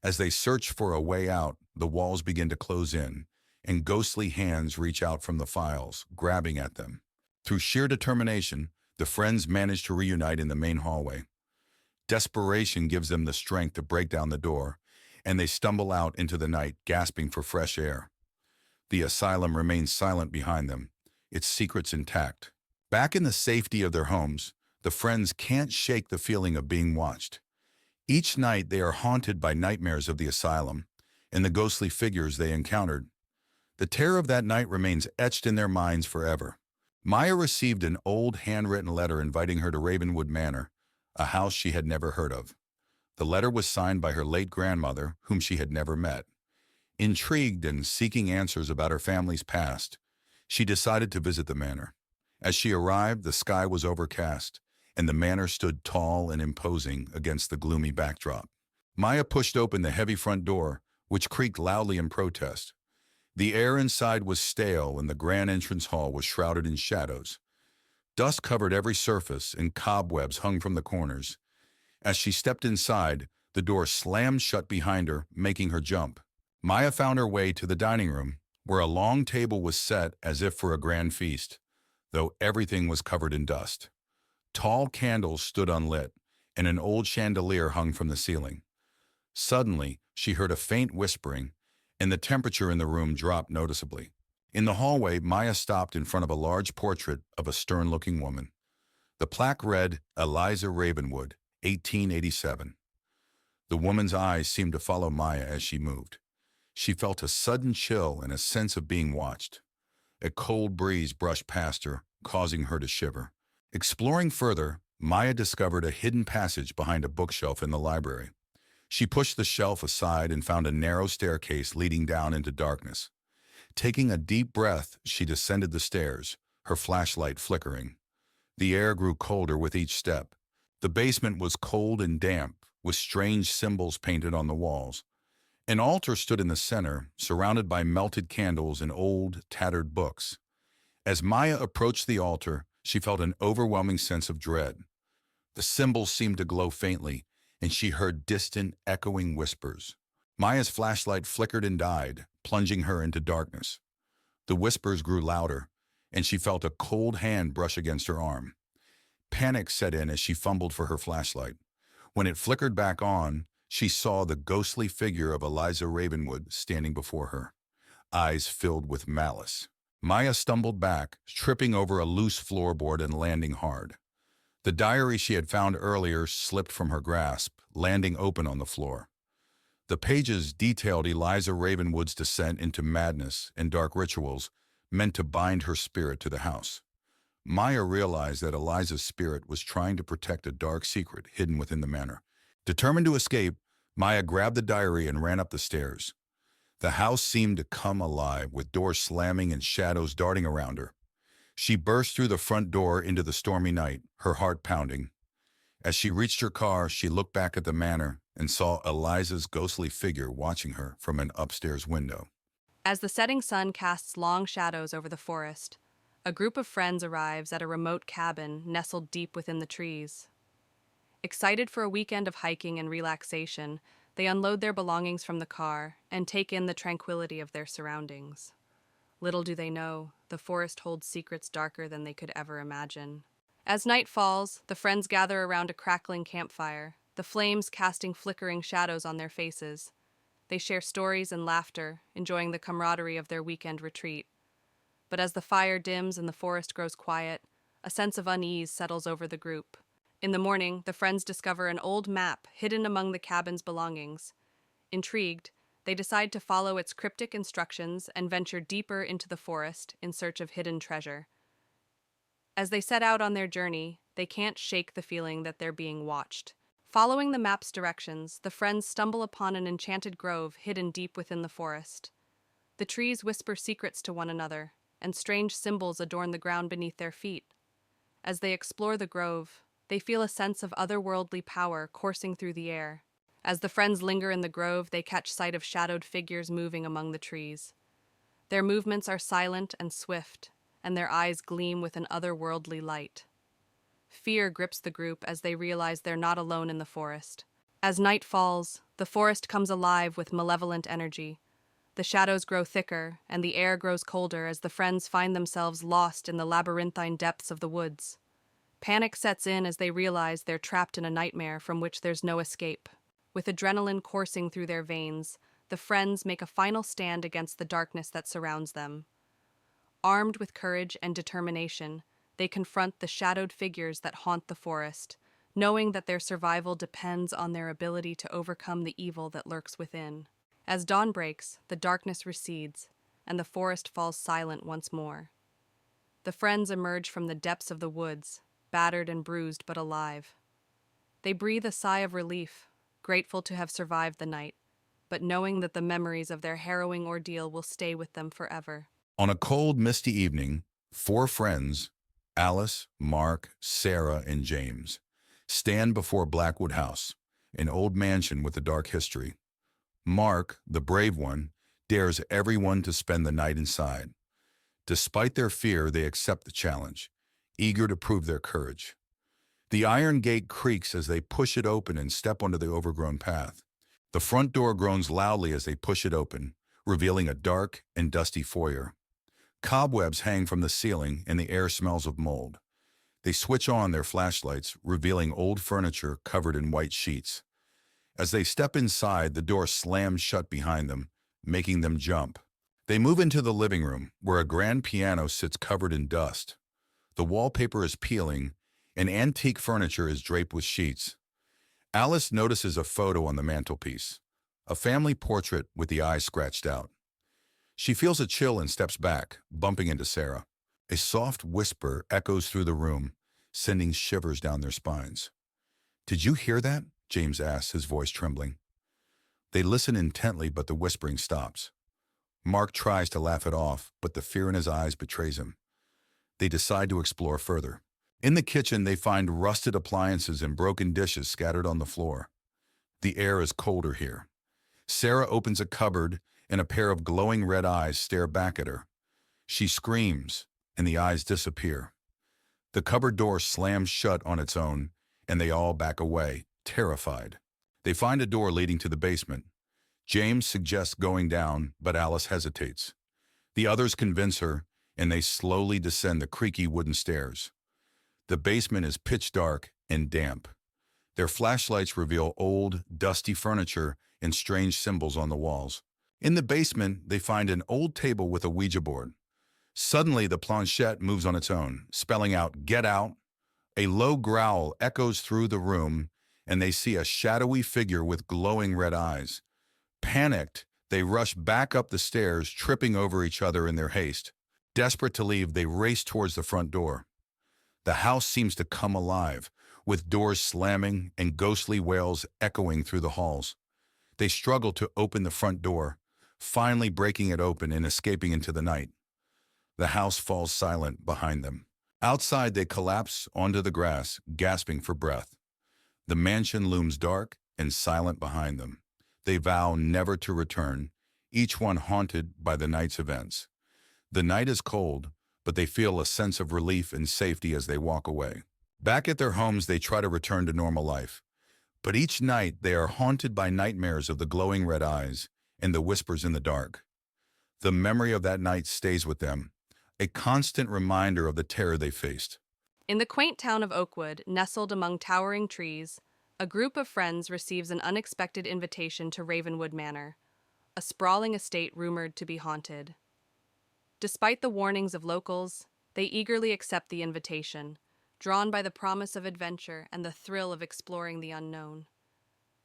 Speaker 2: As they search for a way out, the walls begin to close in, and ghostly hands reach out from the files, grabbing at them. Through sheer determination, the friends manage to reunite in the main hallway. Desperation gives them the strength to break down the door, and they stumble out into the night, gasping for fresh air. The asylum remains silent behind them, its secrets intact. Back in the safety of their homes, the friends can't shake the feeling of being watched. Each night they are haunted by nightmares of the asylum and the ghostly figures they encountered. The terror of that night remains etched in their minds forever. Maya received an old handwritten letter inviting her to Ravenwood Manor, a house she had never heard of. The letter was signed by her late grandmother, whom she had never met. Intrigued and seeking answers about her family's past, she decided to visit the manor. As she arrived, the sky was overcast, and the manor stood tall and imposing against the gloomy backdrop. Maya pushed open the heavy front door, which creaked loudly in protest. The air inside was stale, and the grand entrance hall was shrouded in shadows. Dust covered every surface, and cobwebs hung from the corners. As she stepped inside, the door slammed shut behind her, making her jump. Maya found her way to the dining room, where a long table was set as if for a grand feast, though everything was covered in dust. Tall candles stood unlit, and an old chandelier hung from the ceiling. Suddenly, she heard a faint whispering, and the temperature in the room dropped noticeably. In the hallway, Maya stopped in front of a large portrait of a stern-looking woman. The plaque read, Eliza Ravenwood, 1887. The woman's eyes seemed to follow Maya as she moved. She felt a sudden chill and a sense of being watched. A cold breeze brushed past her, causing her to shiver. Exploring further, Maya discovered a hidden passage behind a bookshelf in the library. She pushed the shelf aside and found a narrow staircase leading down into darkness. Taking a deep breath, she descended the stairs, her flashlight flickering. The air grew colder with each step. The basement was cold and damp, with strange symbols painted on the walls. An altar stood in the center, surrounded by melted candles and old, tattered books. As Maya approached the altar, she felt an overwhelming sense of dread. The symbols seemed to glow faintly, and she heard distant, echoing whispers. Maya's flashlight flickered and died, plunging her into darkness. The whispers grew louder, and she felt a cold hand brush against her arm. Panic set in as she fumbled for her flashlight. When it flickered back on, she saw the ghostly figure of Eliza Ravenwood standing before her, eyes filled with malice. Maya stumbled back, tripping over a loose floorboard and landing hard. The diary she had found earlier slipped from her grasp, landing open on the floor. The pages detailed Eliza Ravenwood's descent into madness and dark rituals meant to bind her spirit to the house. Maya realized that Eliza's spirit was trying to protect a dark secret hidden within the manor. Determined to escape, Maya grabbed the diary and ran up the stairs. The house seemed to come alive, with doors slamming and shadows darting around her. She burst through the front door into the stormy night, her heart pounding. As she reached her car, she looked back at the manor and saw Eliza's ghostly figure watching her from an upstairs window.
Speaker 1: As the setting sun casts long shadows over the forest, a group of friends arrives at a remote cabin nestled deep within the trees. Excited for a weekend of hiking and relaxation, they unload their belongings from the car and take in the tranquility of their surroundings. Little do they know, the forest holds secrets darker than they could ever imagine. As night falls, the friends gather around a crackling campfire, the flames casting flickering shadows on their faces. They share stories and laughter, enjoying the camaraderie of their weekend retreat. But as the fire dims and the forest grows quiet, a sense of unease settles over the group. In the morning, the friends discover an old map hidden among the cabin's belongings. Intrigued, they decide to follow its cryptic instructions and venture deeper into the forest in search of hidden treasure. As they set out on their journey, they can't shake the feeling that they're being watched. Following the map's directions, the friends stumble upon an enchanted grove hidden deep within the forest. The trees whisper secrets to one another, and strange symbols adorn the ground beneath their feet. As they explore the grove, they feel a sense of otherworldly power coursing through the air. As the friends linger in the grove, they catch sight of shadowed figures moving among the trees. Their movements are silent and swift, and their eyes gleam with an otherworldly light. Fear grips the group as they realize they're not alone in the forest. As night falls, the forest comes alive with malevolent energy. The shadows grow thicker, and the air grows colder as the friends find themselves lost in the labyrinthine depths of the woods. Panic sets in as they realize they're trapped in a nightmare from which there's no escape. With adrenaline coursing through their veins, the friends make a final stand against the darkness that surrounds them. Armed with courage and determination, they confront the shadowed figures that haunt the forest, knowing that their survival depends on their ability to overcome the evil that lurks within. As dawn breaks, the darkness recedes, and the forest falls silent once more. The friends emerge from the depths of the woods, battered and bruised but alive. They breathe a sigh of relief, grateful to have survived the night, but knowing that the memories of their harrowing ordeal will stay with them forever.
Speaker 2: On a cold, misty evening, 4 friends, Alice, Mark, Sarah, and James, stand before Blackwood House, an old mansion with a dark history. Mark, the brave one, dares everyone to spend the night inside. Despite their fear, they accept the challenge, eager to prove their courage. The iron gate creaks as they push it open and step onto the overgrown path. The front door groans loudly as they push it open, revealing a dark and dusty foyer. Cobwebs hang from the ceiling and the air smells of mold. They switch on their flashlights, revealing old furniture covered in white sheets. As they step inside, the door slams shut behind them, making them jump. They move into the living room, where a grand piano sits covered in dust. The wallpaper is peeling, and antique furniture is draped with sheets. Alice notices a photo on the mantelpiece, a family portrait with the eyes scratched out. She feels a chill and steps back, bumping into Sarah. A soft whisper echoes through the room, sending shivers down their spines. "Did you hear that?" James asks, his voice trembling. They listen intently, but the whispering stops. Mark tries to laugh it off, but the fear in his eyes betrays him. They decide to explore further. In the kitchen, they find rusted appliances and broken dishes scattered on the floor. The air is colder here. Sarah opens a cupboard, and a pair of glowing red eyes stare back at her. She screams, and the eyes disappear. The cupboard door slams shut on its own, and they all back away, terrified. They find a door leading to the basement. James suggests going down, but Alice hesitates. The others convince her, and they slowly descend the creaky wooden stairs. The basement is pitch dark and damp. Their flashlights reveal old, dusty furniture and strange symbols on the walls. In the basement, they find an old table with a Ouija board. Suddenly, the planchette moves on its own, spelling out, "Get out." A low growl echoes through the room, and they see a shadowy figure with glowing red eyes. Panicked, they rush back up the stairs, tripping over each other in their haste. Desperate to leave, they race towards the front door. The house seems to come alive, with doors slamming and ghostly wails echoing through the halls. They struggle to open the front door, finally breaking it open and escaping into the night. The house falls silent behind them. Outside, they collapse onto the grass, gasping for breath. The mansion looms dark and silent behind them. They vow never to return, each one haunted by the night's events. The night is cold, but they feel a sense of relief and safety as they walk away. Back at their homes, they try to return to normal life. But each night, they are haunted by nightmares of the glowing red eyes and the whispers in the dark. The memory of that night stays with them, a constant reminder of the terror they faced.
Speaker 1: In the quaint town of Oakwood, nestled among towering trees, a group of friends receives an unexpected invitation to Ravenwood Manor, a sprawling estate rumored to be haunted. Despite the warnings of locals, they eagerly accept the invitation, drawn by the promise of adventure and the thrill of exploring the unknown.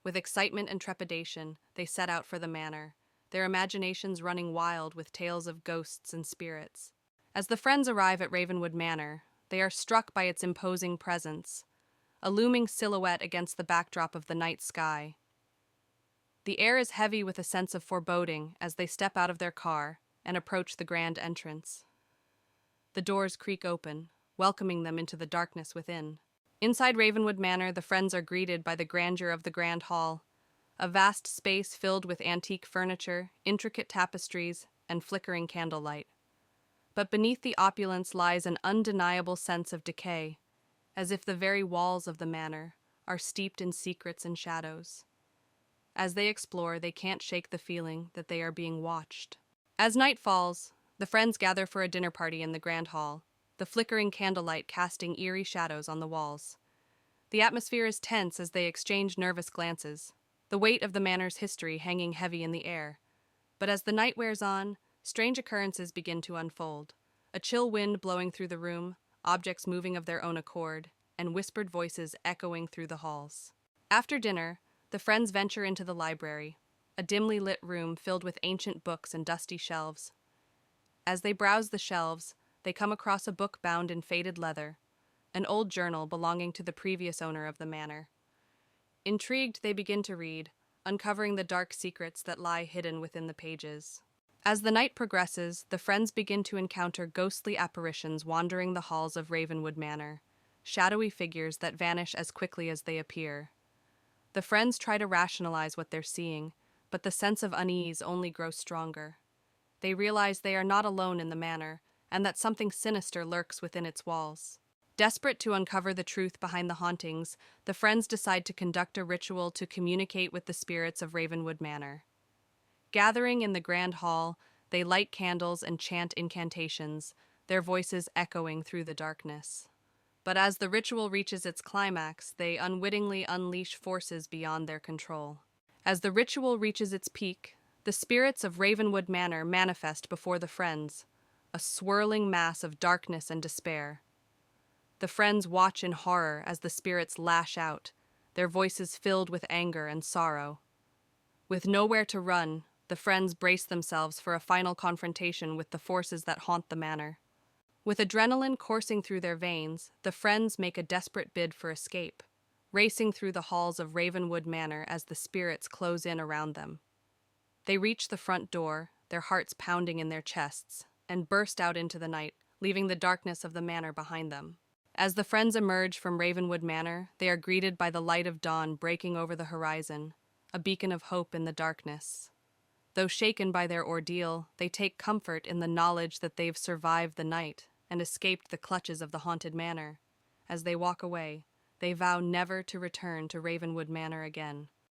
Speaker 1: With excitement and trepidation, they set out for the manor, their imaginations running wild with tales of ghosts and spirits. As the friends arrive at Ravenwood Manor, they are struck by its imposing presence, a looming silhouette against the backdrop of the night sky. The air is heavy with a sense of foreboding as they step out of their car and approach the grand entrance. The doors creak open, welcoming them into the darkness within. Inside Ravenwood Manor, the friends are greeted by the grandeur of the Grand Hall, a vast space filled with antique furniture, intricate tapestries, and flickering candlelight. But beneath the opulence lies an undeniable sense of decay, as if the very walls of the manor are steeped in secrets and shadows. As they explore, they can't shake the feeling that they are being watched. As night falls, the friends gather for a dinner party in the Grand Hall, the flickering candlelight casting eerie shadows on the walls. The atmosphere is tense as they exchange nervous glances, the weight of the manor's history hanging heavy in the air. But as the night wears on, strange occurrences begin to unfold. A chill wind blowing through the room, objects moving of their own accord, and whispered voices echoing through the halls. After dinner, the friends venture into the library, a dimly lit room filled with ancient books and dusty shelves. As they browse the shelves, they come across a book bound in faded leather, an old journal belonging to the previous owner of the manor. Intrigued, they begin to read, uncovering the dark secrets that lie hidden within the pages. As the night progresses, the friends begin to encounter ghostly apparitions wandering the halls of Ravenwood Manor, shadowy figures that vanish as quickly as they appear. The friends try to rationalize what they're seeing, but the sense of unease only grows stronger. They realize they are not alone in the manor, and that something sinister lurks within its walls. Desperate to uncover the truth behind the hauntings, the friends decide to conduct a ritual to communicate with the spirits of Ravenwood Manor. Gathering in the grand hall, they light candles and chant incantations, their voices echoing through the darkness. But as the ritual reaches its climax, they unwittingly unleash forces beyond their control. As the ritual reaches its peak, The spirits of Ravenwood Manor manifest before the friends, a swirling mass of darkness and despair. The friends watch in horror as the spirits lash out, their voices filled with anger and sorrow. With nowhere to run, the friends brace themselves for a final confrontation with the forces that haunt the manor. With adrenaline coursing through their veins, the friends make a desperate bid for escape, racing through the halls of Ravenwood Manor as the spirits close in around them. They reach the front door, their hearts pounding in their chests, and burst out into the night, leaving the darkness of the manor behind them. As the friends emerge from Ravenwood Manor, they are greeted by the light of dawn breaking over the horizon, a beacon of hope in the darkness. Though shaken by their ordeal, they take comfort in the knowledge that they've survived the night and escaped the clutches of the haunted manor. As they walk away, they vow never to return to Ravenwood Manor again.